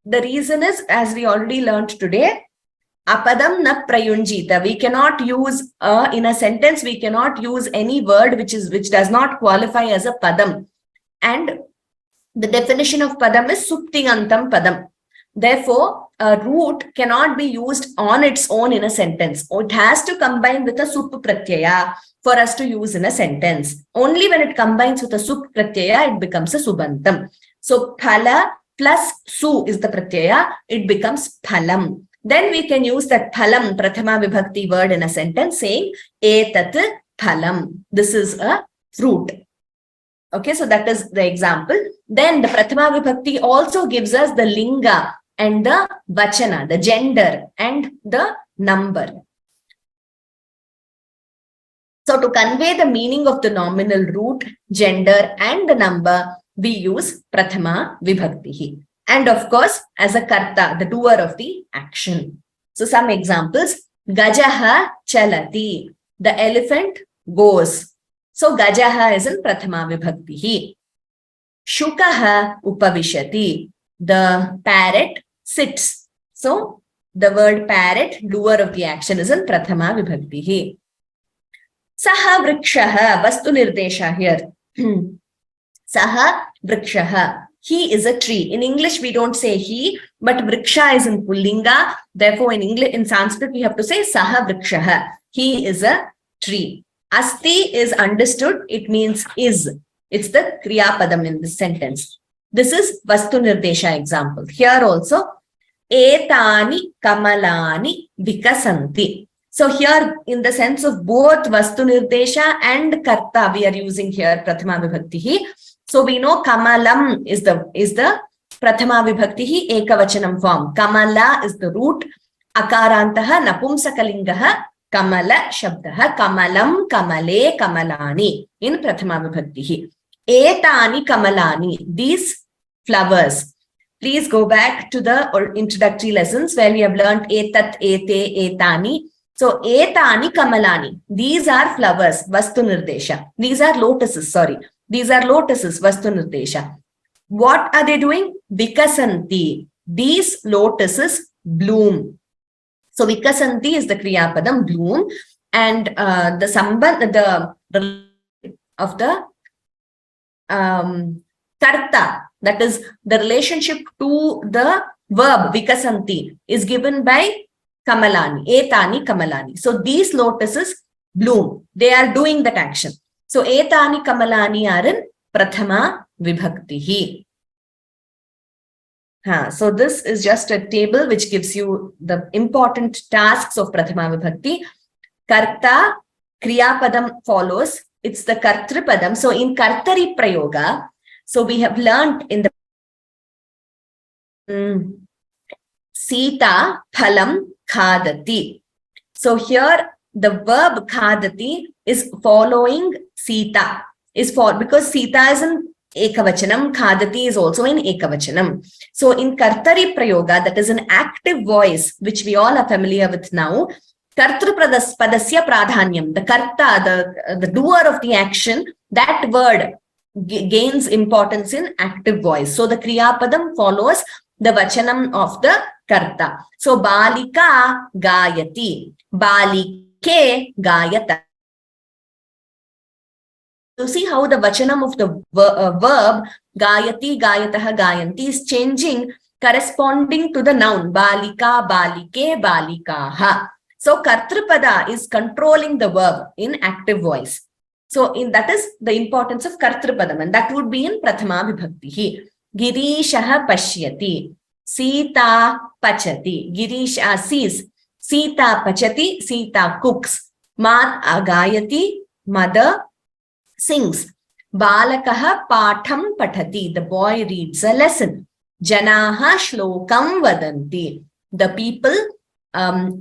S1: The reason is, as we already learned today, Apadam na prayunjita. We cannot use, in a sentence, we cannot use any word which does not qualify as a padam. And the definition of padam is suptingantam padam. Therefore, a root cannot be used on its own in a sentence. It has to combine with a sup pratyaya for us to use in a sentence. Only when it combines with a sup pratyaya, it becomes a subantam. So, phala plus su is the pratyaya, it becomes phalam. Then we can use that phalam, prathama vibhakti word in a sentence saying, etat phalam. This is a fruit. Okay, so that is the example. Then the Prathama Vibhakti also gives us the linga and the vachana, the gender and the number. So to convey the meaning of the nominal root, gender and the number, we use Prathama Vibhakti. And of course, as a karta, the doer of the action. So some examples, Gajaha Chalati, the elephant goes. So Gajaha is in Prathama Vibhakti. Shukaha Upavishati, the parrot sits. So the word parrot, doer of the action, is in Prathama Vibhakti. Saha Vrikshaha, Vastu Nirdesha here. Saha Vrikshaha, he is a tree. In English, we don't say he, but Vriksha is in Pullinga. Therefore, in English, in Sanskrit, we have to say Saha Vrikshaha. He is a tree. Asti is understood. It means is. It's the Kriya Padam in this sentence. This is Vastu Nirdesha example. Here also, Etani Kamalani Vikasanti. So here, in the sense of both Vastu Nirdesha and Karta, we are using here Prathama Vibhakti. So we know Kamalam is the Prathama Vibhakti Ekavachanam form. Kamala is the root. Akarantaha Napumsakalingaha Kamala Shabdaha Kamalam Kamale Kamalani in Prathama Vibhakti. Etani Kamalani, these flowers. Please go back to the introductory lessons where we have learned Etat, Ete, Etani. So Etani Kamalani, these are flowers, Vastu Nirdesha. These are lotuses, sorry. These are lotuses, Vastu Nirdesha. What are they doing? Vikasanti. These lotuses bloom. So Vikasanti is the Kriya Padam, bloom, and the sambandh, the of the karta, that is the relationship to the verb Vikasanti, is given by Kamalani, Etani Kamalani. So these lotuses bloom. They are doing that action. So Etani Kamalani are in Prathama Vibhakti. So this is just a table which gives you the important tasks of Prathama Vibhakti. Karta, Kriya Padam follows. It's the Kartri Padam. So in Kartari Prayoga, so we have learned in the Sita Phalam Khadati. So here the verb Khadati is following Sita. is for, because Sita is in Ekavachanam, Khadati is also in Ekavachanam. So in Kartari Prayoga, that is an active voice, which we all are familiar with now, Kartru Padasya Pradhanyam, the Karta, the doer of the action, that word gains importance in active voice. So the Kriya Padam follows the Vachanam of the Karta. So Balika Gayati, Balike Gayata. You see how the Vachanam of the verb Gayati, Gayataha, Gayanti is changing corresponding to the noun Balika, Balike, Balikaha. So Kartrupada is controlling the verb in active voice. So that is the importance of Kartrupadam, and that would be in Prathama Vibhakti. Girishaha Pashyati, Sita Pachati. Girisha sees, Sita Pachati, Sita cooks. Mat Agayati, mother sings. Balakaha Patham Pathati, the boy reads a lesson. Janaha Shlokam Vadanti, the people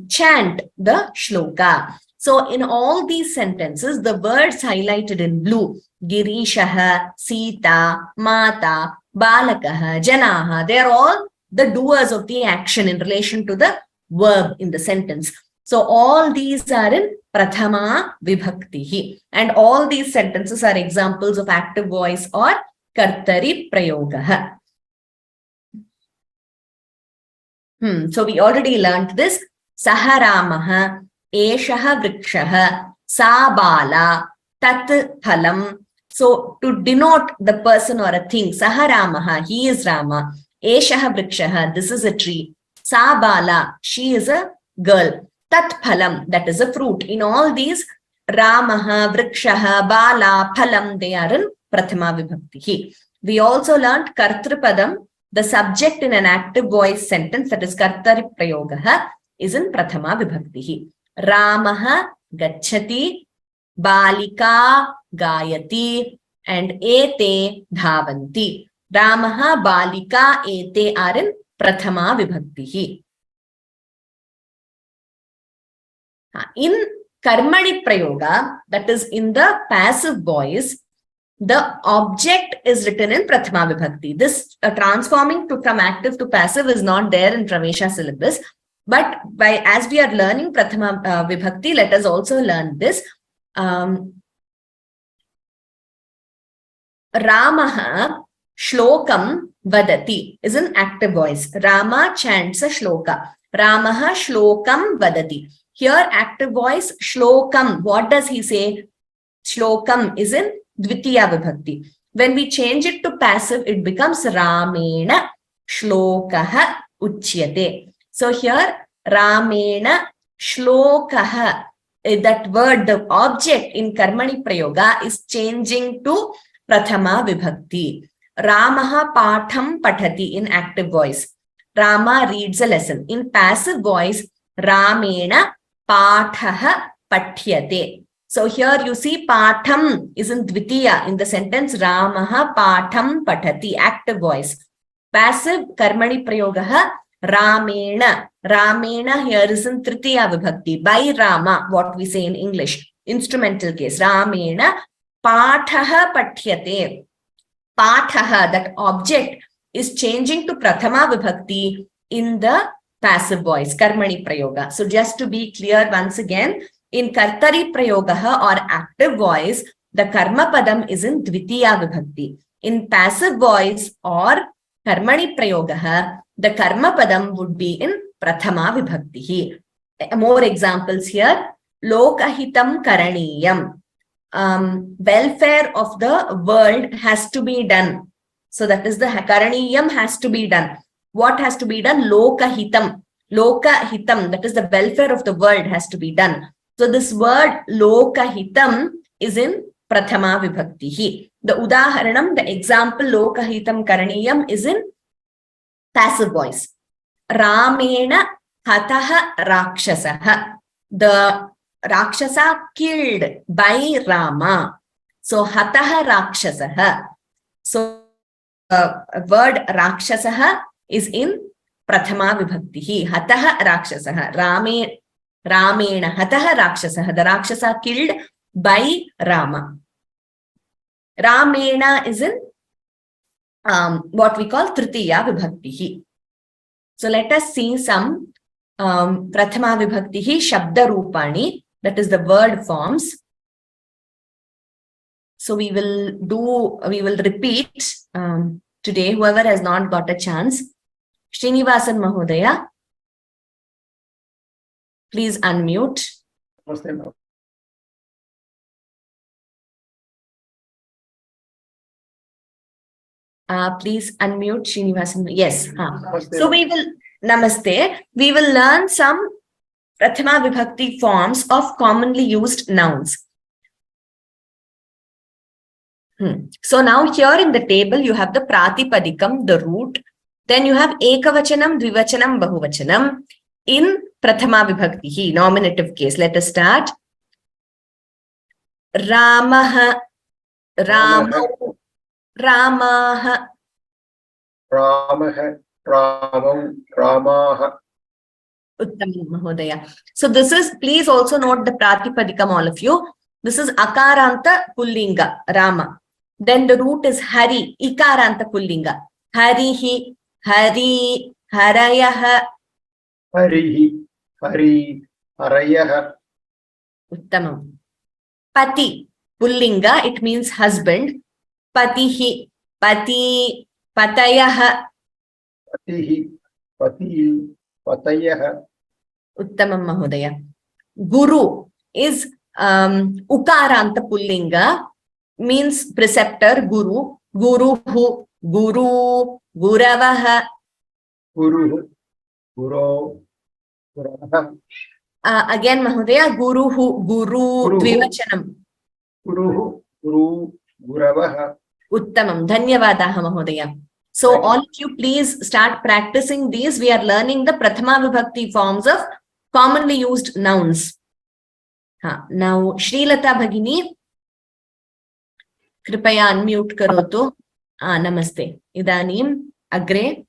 S1: chant the shloka. So in all these sentences, the words highlighted in blue, Girishaha, Sita, Mata, Balakaha, Janaha, they are all the doers of the action in relation to the verb in the sentence. So all these are in Prathama Vibhakti. And all these sentences are examples of active voice or Kartari Prayogaha. So we already learned this. Saharamaha, Eshaha Vrikshaha, Sa Bala, Tat Phalam. So to denote the person or a thing, Saharamaha, he is Rama. Eshaha Vrikshaha, this is a tree. Sa Bala, she is a girl. Tat Phalam, that is a fruit. In all these, Ramaha, Vrikshaha, Bala, Phalam, they are in Prathama Vibhakti. We also learned Kartrupadam, the subject in an active voice sentence, that is Kartari Prayogaha, is in Prathama Vibhakti. Ramaha Gachati, Balika Gayati, and Ete Dhavanti. Ramaha, Balika, Ete are in Prathama Vibhakti. In Karmani Prayoga, that is in the passive voice, the object is written in Prathama Vibhakti. This transforming from active to passive is not there in Pravesha syllabus. But as we are learning Prathama Vibhakti, let us also learn this. Ramaha Shlokam Vadati is an active voice. Rama chants a shloka. Ramaha Shlokam Vadati. Here active voice Shlokam. What does he say? Shlokam is in Dvitiya Vibhakti. When we change it to passive, it becomes Ramena Shlokaha Uchyate. So here, Ramena Shlokaha, that word, the object in Karmani Prayoga is changing to Prathama Vibhakti. Ramaha Patham Pathati in active voice. Rama reads a lesson. In passive voice, Ramena Pathaha Pathyate. So here you see Patham is in Dvitiya in the sentence Ramaha Patham Pathati, active voice. Passive Karmani Prayogaha Ramena. Ramena here is in Tritiya Vibhakti. By Rama, what we say in English. Instrumental case. Ramena Pathaha Pathyate. Pathaha, that object, is changing to Prathama Vibhakti in the passive voice, Karmani Prayoga. So just to be clear once again, in Kartari Prayogaha or active voice, the Karma Padam is in Dvitiya Vibhakti. In passive voice or Karmani Prayogaha, the Karma Padam would be in Prathama Vibhakti. More examples here. Lokahitam Karaniyam. Welfare of the world has to be done. So that is the Karaniyam has to be done. What has to be done? Lokahitam. Lokahitam, that is the welfare of the world has to be done. So this word Lokahitam is in Prathama Vibhakti. The Udaharanam, the example Lokahitam Karaniyam is in passive voice. Ramena Hataha Rakshasaha. The Rakshasa killed by Rama. So Hataha Rakshasaha. So word Rakshasaha is in Prathama Vibhakti. Hataha Rakshasaha. Ramena Hataha Rakshasaha. The Rakshasa killed by Rama. Ramena is in what we call Tritiya Vibhaktihi. So let us see some Prathama Vibhaktihi Shabda Rupani, that is the word forms. So we will repeat today, whoever has not got a chance. Srinivasan Mahodaya, please unmute. Please unmute Srinivasan. Yes. So we will, Namaste. We will learn some Prathama Vibhakti forms of commonly used nouns. So now here in the table, you have the Pratipadikam, the root. Then you have Ekavachanam, Dvivachanam, Bahuvachanam in Prathama Vibhakti, nominative case. Let us start. Ramaha, Ramau, Ramaha.
S5: Ramaha, Ramau, Ramaha.
S1: Uttamam Mahodaya. So this is, please also note the Pratipadikam, all of you. This is Akaranta Pullinga, Rama. Then the root is Hari, Ikaranta Pullinga. Harihi, Hari, Harayaha.
S5: Harihi, Hari, Harayaha.
S1: Uttamam. Pati, Pullinga, it means husband. Patihi, Pati, Patayaha.
S5: Patihi, Pati, Patayaha.
S1: Uttamam Mahodaya. Guru is Ukaranta Pullinga, means preceptor, Guru. Guruhu, Guru, Guravaha.
S5: Guruhu, Guru, Guravaha.
S1: Again, Mahodaya, Guruhu, Guru,
S5: Guruhu.
S1: Dvivachanam.
S5: Guruhu, Guru, Guravaha.
S1: Uttamam. Dhanyavadaha, Mahodaya. So all of you, please start practicing these. We are learning the Prathama Vibhakti forms of commonly used nouns. Now, Srilata Bhagini, कृपया unmute करोतु. Namaste. Idanim, agre.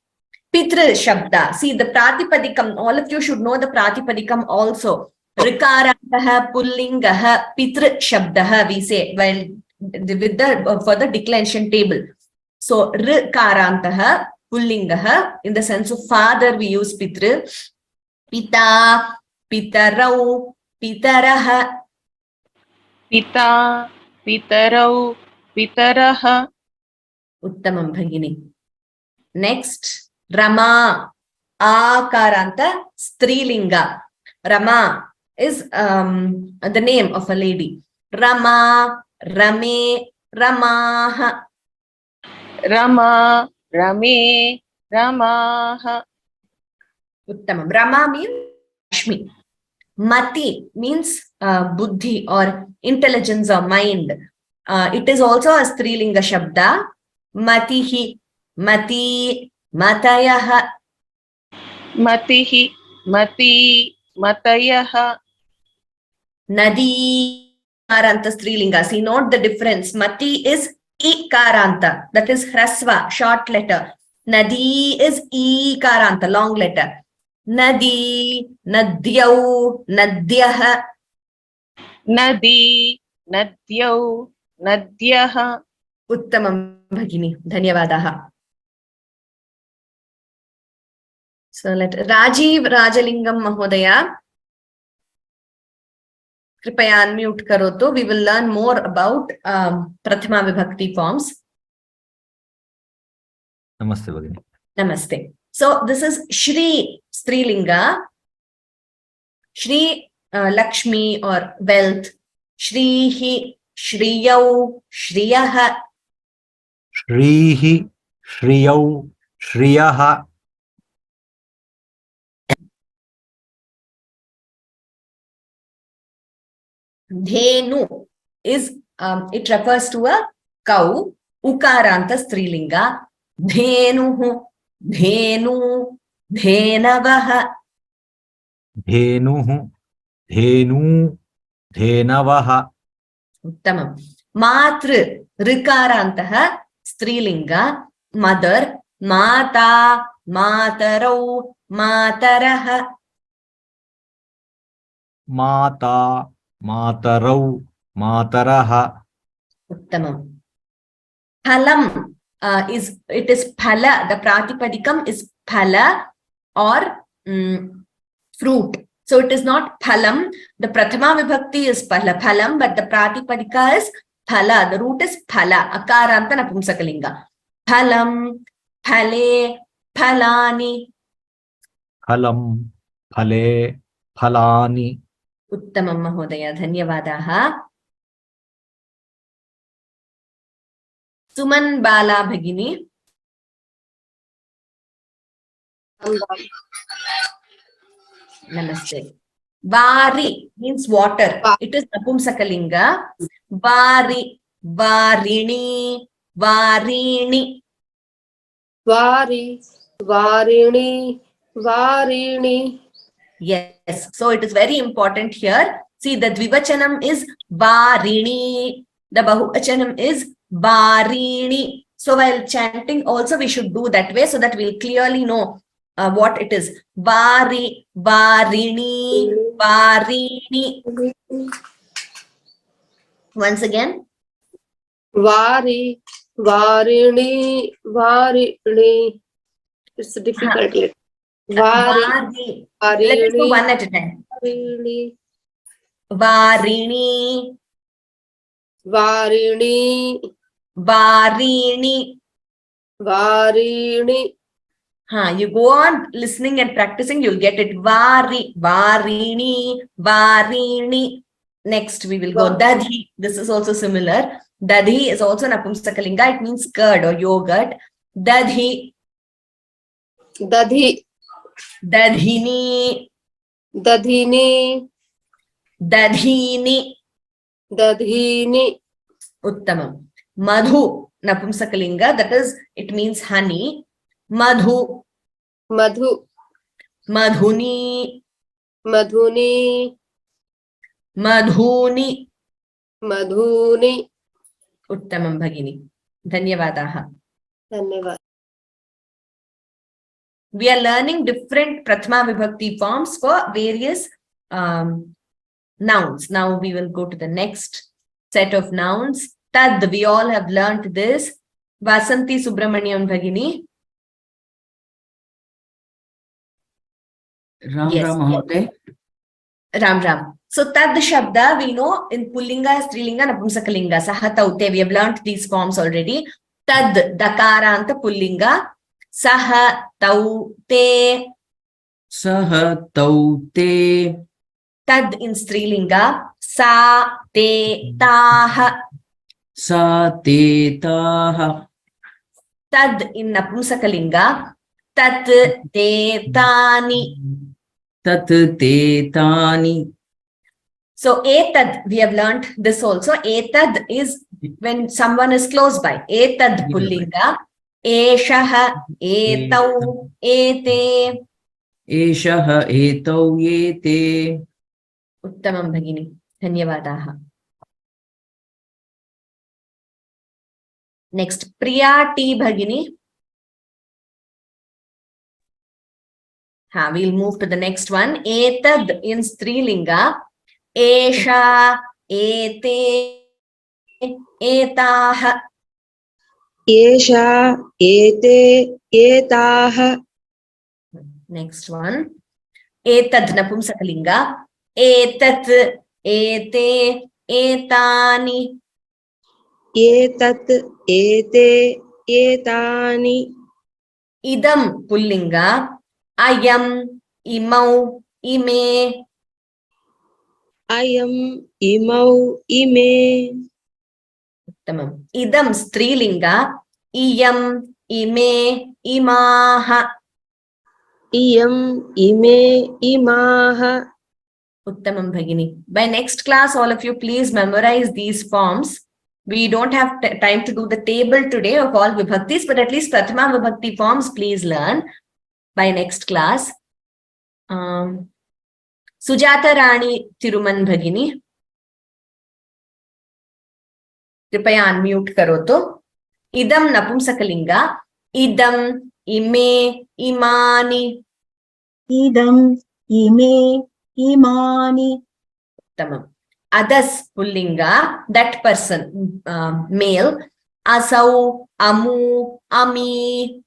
S1: Pitra Shabda. See the Pratipadikam. All of you should know the Pratipadikam also. Rikarantaha, Pullingaha, Pitra Shabdaha, we say, while with the for the declension table. So Rikarantaha, Pullingaha, in the sense of father, we use Pitra. Pita, Pitarau, Pitaraha.
S6: Pita, Pitarau, Pitaraha.
S1: Uttamam Bhagini. Next, Rama, Akaranta, Strilinga. Rama is the name of a lady. Rama, Rame, Ramaha.
S6: Rama, Rame, Ramaha.
S1: Uttamam. Rama means Lakshmi. Mati means buddhi or intelligence or mind. It is also a Strilinga Shabda. Matihi, Mati, Matayaha.
S6: Matihi, Mati, Matayaha.
S1: Nadi, Karanta Strilinga. See, note the difference. Mati is Ikaranta, that is Hrasva, short letter. Nadi is Ikaranta, long letter. Nadi, Nadyau, Nadyaha.
S6: Nadi, Nadyau, Nadyaha.
S1: Uttamam Bhagini. Dhanyavadaha. So let Rajiv Rajalingam Mahodaya. Kripaya unmute karoto. We will learn more about Prathama Vibhakti forms.
S7: Namaste, Bhagini.
S1: Namaste. So this is Shri Strilinga. Shri Lakshmi or wealth. Shrihi, Shriyau, Shriyaha.
S7: Shrihi, Shriyau, Shriyaha.
S1: Dhenu is, it refers to a cow. Ukaranta Strilinga. Dhenuhu, Dhenu, Dhenavaha.
S7: Dhenuhu, Dhenu, Dhenavaha.
S1: Uttamam. Matru, Rikarantaha, Strilinga, mother, Mata, Matarau, Mataraha.
S7: Mata, Matarau, Mataraha.
S1: Uttamam. Phalam it is phala. The pratipadikam is phala or fruit. So it is not phalam. The prathama vibhakti is phalam, but the pratipadika is phala. The root is phala. Akaranta napumsakalinga. Phalam, phale, phalani.
S7: Phalam, phale, phalani.
S1: Uttamam mahodaya. Dhanyavadaha. Suman Bala Bhagini. Namaste. Vari means water. It is Napumsakalinga. Vari, Varini, Varini.
S8: Vari, Varini, Varini.
S1: Yes. So it is very important here. See, the Dvivachanam is Varini. The Bahuvachanam is Varini. So while chanting also we should do that way so that we'll clearly know what it is. Vari, Varini, Varini. Once again.
S8: Vari, Varini, Varini. It's difficult. Vari,
S1: Vari. Let us go
S8: Varini,
S1: one at a time.
S8: Varini,
S1: Varini,
S8: Varini,
S1: Varini.
S8: Varini.
S1: You go on listening and practicing, you'll get it. Vari, Varini, Varini. Next, we will go Dadhi. This is also similar. Dadhi is also Napumsakalinga. It means curd or yogurt. Dadhi,
S8: Dadhi,
S1: Dadhini,
S8: Dadhini,
S1: Dadhini.
S8: Dadhini.
S1: Uttamam. Madhu, Napumsakalinga. That is, it means honey. Madhu,
S8: Madhu,
S1: Madhuni,
S8: Madhuni,
S1: Madhuni.
S8: Madhuni.
S1: Uttamam Bhagini. Dhanyavadaha.
S8: Dhanyavad.
S1: We are learning different Prathama Vibhakti forms for various nouns. Now we will go to the next set of nouns. Tad, we all have learnt this. Vasanti Subramaniam Bhagini.
S9: Ram
S1: Yes.
S9: Ram Mahoday.
S1: Ram Ram. So Tad Shabda, we know in Pullinga, Strilinga, Napumsakalinga, Saha Taute. We have learnt these forms already. Tad, Dakaranta Pullinga. Saha Taute.
S9: Saha Taute.
S1: Tad in Strilinga. Sa Te Taha.
S9: Sa Te Taha.
S1: Tad in Napumsakalinga. Tat Te Tani.
S9: Tat Te Tani.
S1: So Etad, we have learnt this also. Etad is when someone is close by. Etad Pullinga. Eshaha, Etau, Ete.
S9: Eshaha Etau Yete.
S1: Uttamam Bhagini. Dhanyavadaha. Next, Priya T Bhagini. We'll move to the next one. Etad in Strilinga. Esha, Ete, Etaha.
S8: Esha, Ete, Etaha.
S1: Next one. Etad Napumsakalinga. Etat, Ete, Etani.
S8: Etat, Ete, Etani.
S1: Idam Pullinga. Ayam, Imau, Ime.
S8: Ayam, Imau, Ime.
S1: Tamam. Idam Strilinga. Iyam, Ime, Imaha.
S8: Iyam, Ime, Imaha.
S1: Uttamam Bhagini. By next class, all of you please memorize these forms. We don't have time to do the table today of all Vibhaktis, but at least Prathama Vibhakti forms, please learn by next class. Sujata Rani Tiruman Bhagini. Kripaya unmute karo to. Idam Napumsakalinga. Idam, Ime, Imani.
S2: Idam, ime, imani.
S1: Tamam. Others Pullinga, that person, male. Asau, amu, ami.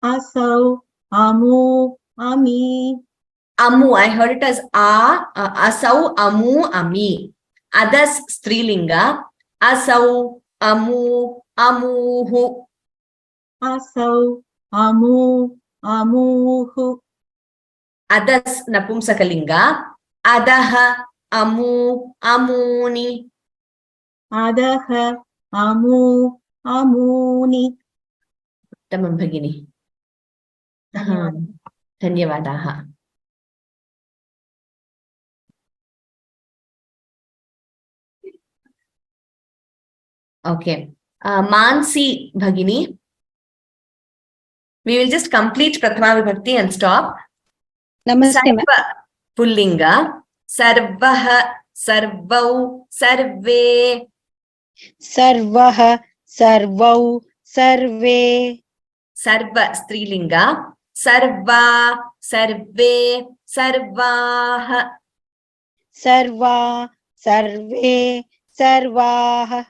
S2: Asau, amu, ami.
S1: Amu, I heard it as asau, amu, ami. Others strilinga. Asau, amu, amuhu.
S2: Asau, amu, amuhu.
S1: Others napumsakalinga. Adaha, amu, amuni.
S2: Adaha, amu, amuni.
S1: Tamam bhagini. Dhanyavadaha. Okay. Mansi bhagini. We will just complete Prathama Vibhakti and stop.
S10: Namaste, ma'am.
S1: Sarva Pullinga. Sarvaha, sarvau, sarve.
S10: Sarvah, sarvau, sarve.
S1: Sarva Strilinga. Sarva, sarve, sarvaha.
S10: Sarva, sarve, sarvah.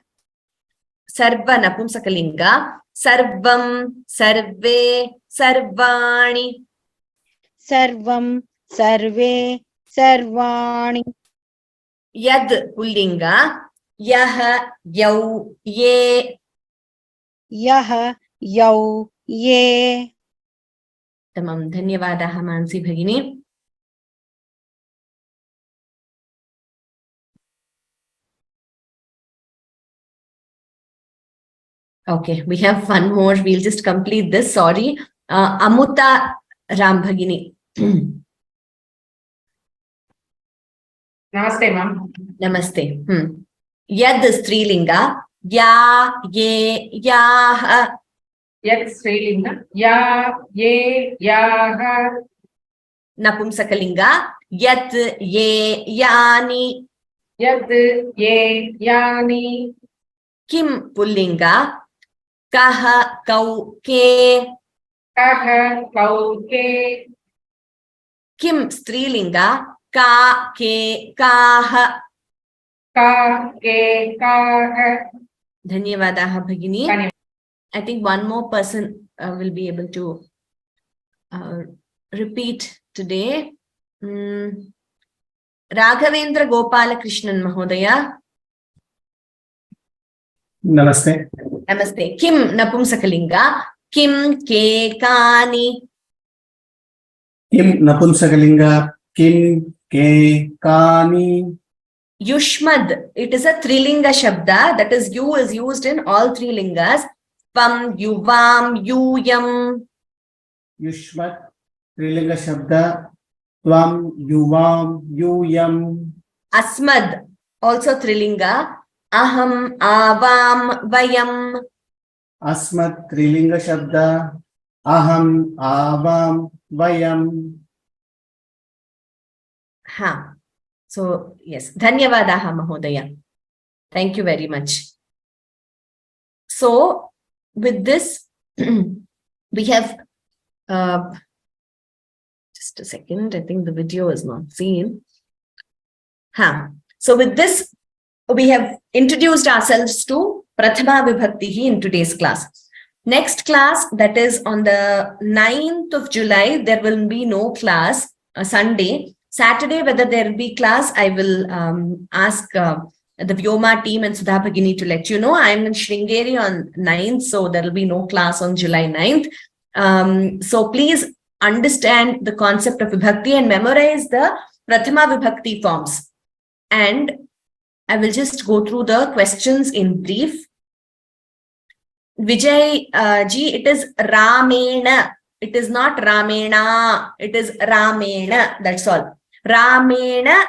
S1: Sarva Napumsakalinga. Sarvam, sarve, sarvani.
S10: Sarvam, sarve, sarvani.
S1: Yad Pullinga. Yaha, yau, ye.
S10: Yah, yau, ye.
S1: Tamam. Dhanyavadaha Mansi bhagini. Okay, we have one more. We'll just complete this. Sorry. Amuta Ram bhagini.
S11: Namaste, ma'am.
S1: Namaste. Yad Strilinga. Ya, ye, yah.
S11: Yat Strilinga. Ya, ye, yaha.
S1: Napumsakalinga. Yat, ye, yani.
S11: Yad, ye, yani.
S1: Kim Pullinga. Kaha, kau, ke.
S11: Kaha, kau, ke.
S1: Kim Strilinga. Ka, ke, kaha.
S11: Ka, ke, kaha.
S1: Dhanyavadaha bhagini.
S11: Dhanyavad.
S1: I think one more person will be able to repeat today. Raghavendra Gopala Krishnan Mahodaya.
S5: Namaste.
S1: Namaste. Kim Napumsakalinga. Kim ke kani.
S5: Kim Napumsakalinga. Kim ke kani.
S1: Yushmad. It is a Trilinga Shabda. That is, you is used in all three lingas. Pam, yuvam, yuyam.
S5: Yushmat. Trilinga Shabda. Tvam, yuvam, yuyam.
S1: Asmad. Also Trilinga. Aham, avam, vayam.
S5: Asmat. Trilinga Shabda. Aham, avam, vayam.
S1: Ha. So, yes. Dhanyavadaha Mahodaya. Thank you very much. So, with this, we have, just a second, I think the video is not seen. So, with this, we have introduced ourselves to Prathama Vibhakti in today's class. Next class, that is on the 9th of July, there will be no class, Sunday. Saturday, whether there will be class, I will ask the Vyoma team and Sudha Bhagini to let you know. I'm in Sringeri on 9th, so there will be no class on July 9th. So please understand the concept of Vibhakti and memorize the Prathama Vibhakti forms. And I will just go through the questions in brief. Vijay ji, it is Ramena. It is not Ramena. It is Ramena. That's all. Ramena,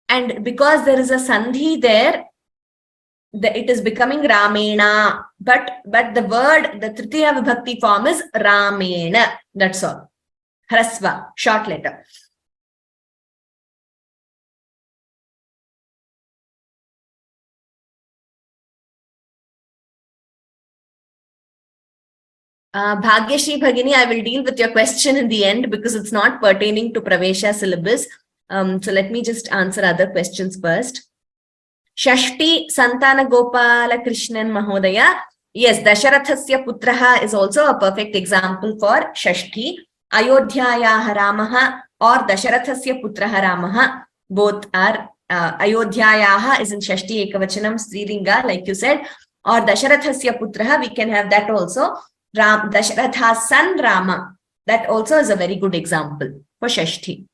S1: and because there is a sandhi there, it is becoming Ramena. But the word, the Tritiya Vibhakti form is Ramena. That's all. Hrasva, short letter. Bhagyashri Bhagini, I will deal with your question in the end because it's not pertaining to Pravesha syllabus. So let me just answer other questions first. Shashti Santana Gopala Krishnan Mahodaya. Yes, Dasharathasya Putraha is also a perfect example for Shashti. Ayodhyayaha Ramaha or Dasharathasya Putraha Ramaha. Both are Ayodhyayaha is in Shashti Ekavachanam Strilinga, like you said, or Dasharathasya Putraha, we can have that also. Dasharatha's son Rama. That also is a very good example for Shashti.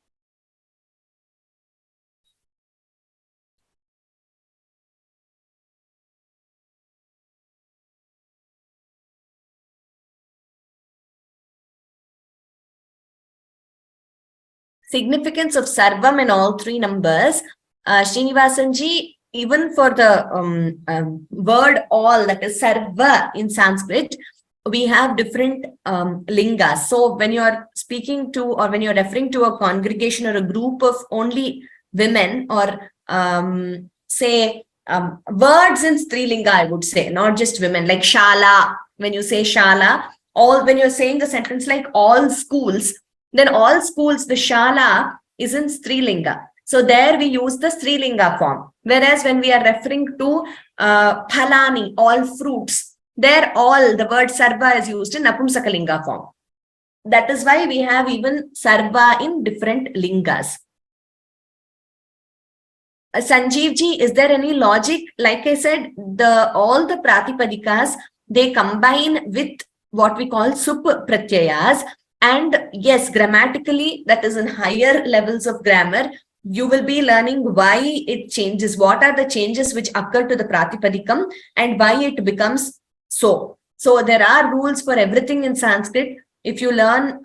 S1: Significance of Sarvam in all three numbers. Srinivasanji, even for the word all, that is Sarva in Sanskrit, we have different lingas. So when you are speaking to or when you're referring to a congregation or a group of only women or say words in Strilinga, I would say, not just women, like Shala, when you say Shala, all when you're saying a sentence like all schools, then all schools, the Shala is in Strilinga. So there we use the Strilinga form. Whereas when we are referring to Phalani, all fruits, there all the word Sarva is used in Napumsakalinga form. That is why we have even Sarva in different lingas. Sanjeevji, is there any logic? Like I said, all the Pratipadikas, they combine with what we call Sup Pratyayas. And yes, grammatically, that is in higher levels of grammar, you will be learning why it changes, what are the changes which occur to the Pratipadikam and why it becomes so. So there are rules for everything in Sanskrit. If you learn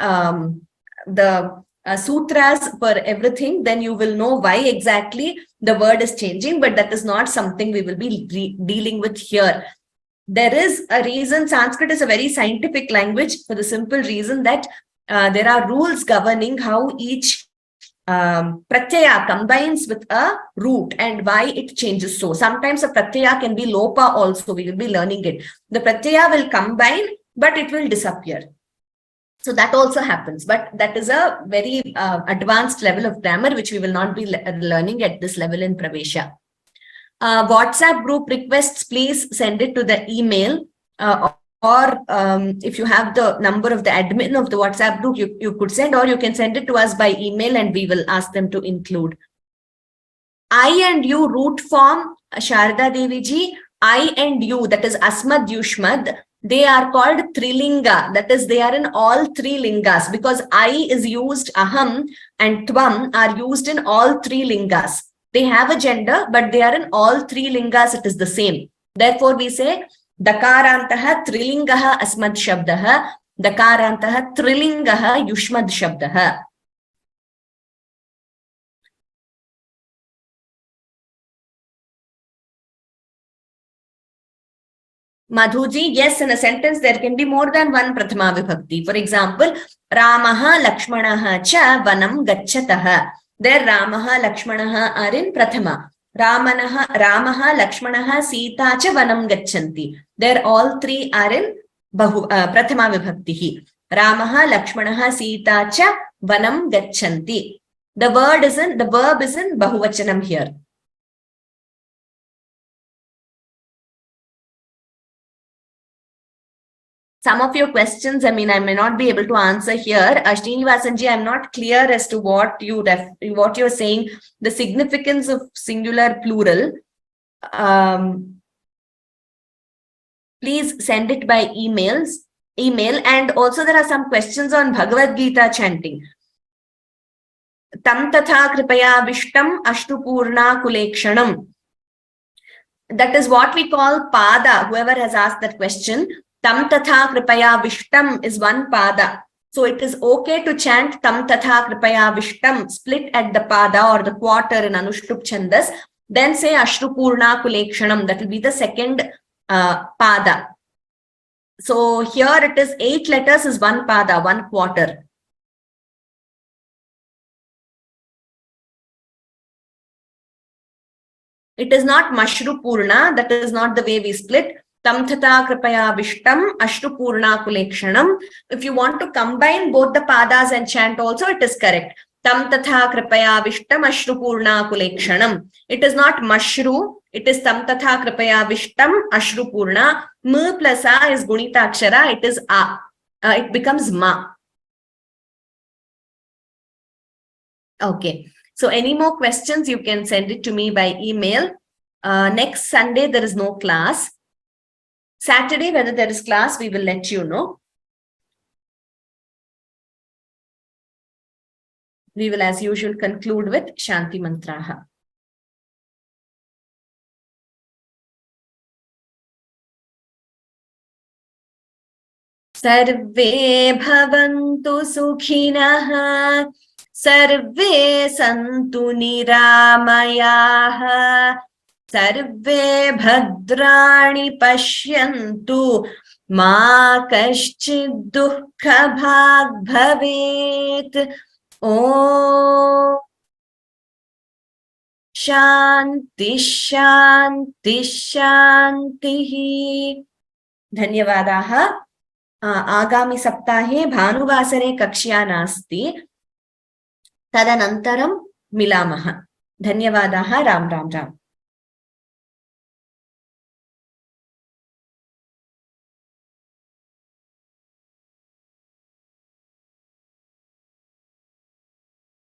S1: the sutras for everything, then you will know why exactly the word is changing, but that is not something we will be dealing with here. There is a reason. Sanskrit is a very scientific language for the simple reason that there are rules governing how each pratyaya combines with a root and why it changes. So sometimes a pratyaya can be lopa also. We will be learning it. The pratyaya will combine, but it will disappear. So that also happens. But that is a very advanced level of grammar, which we will not be learning at this level in Pravesha. WhatsApp group requests, please send it to the email or if you have the number of the admin of the WhatsApp group, you could send, or you can send it to us by email and we will ask them to include. I and you root form, Sharda Devi ji, I and you, that is Asmad Yushmad, they are called Trilinga, that is they are in all three lingas because I is used, Aham and Tvam are used in all three lingas. They have a gender, but they are in all three lingas, it is the same. Therefore, we say, Dakarantaha Trilingaha Asmad Shabdaha, Dakarantaha Trilingaha Yushmad Shabdaha. Madhuji, yes, in a sentence, there can be more than one Prathama Vibhakti. For example, Ramaha Lakshmanaha cha vanam gacchataha. There Ramaha Lakshmanaha are in Prathama. Ramaha Lakshmanaha Sita cha vanam gacchanti. There all three are in Prathama Vibhakti. Ramaha Lakshmanaha Sita cha vanam gacchanti. The verb is in Bahuvachanam here. Some of your questions, I may not be able to answer here. Srinivasanji, I'm not clear as to what you're saying, the significance of singular plural. Please send it by email. And also there are some questions on Bhagavad Gita chanting. Tam tatha kripaya vishtam ashtupurna kulekshanam. That is what we call pada, whoever has asked that question. Tam tatha kripaya vishtam is one pada. So it is okay to chant tam tatha kripaya vishtam, split at the pada or the quarter in Anushtup Chandas. Then say Ashrupurna Kulekshanam, that will be the second pada. So here it is 8 letters is one pada, 1 quarter. It is not Mashrupurna, that is not the way we split. Tam tatha kripaya vishtam ashrupurna kulekshanam. If you want to combine both the padas and chant also, it is correct. Tam tatha kripaya vishtam ashrupurna kulekshanam. It is not mashru, It is tam tatha kripaya vishtam ashrupurna. M plus a is gunita akshara. It is a. It becomes ma. Okay. So any more questions, you can send it to me by email. Next Sunday, there is no class. Saturday, whether there is class, we will let you know. We will, as usual, conclude with Shanti Mantraha. Sarve bhavantu sukhinah, sarve santu niramayah, sarve bhadrani pashyantu, ma kaschid dukkha bhag bhavet. Om Shanti Shanti Shanti. Dhanyavadaha. Agami saptahe bhanuvasare kakshya nasti. Tadanantaram milamaha. Dhanyavadaha. Ram Ram Ram.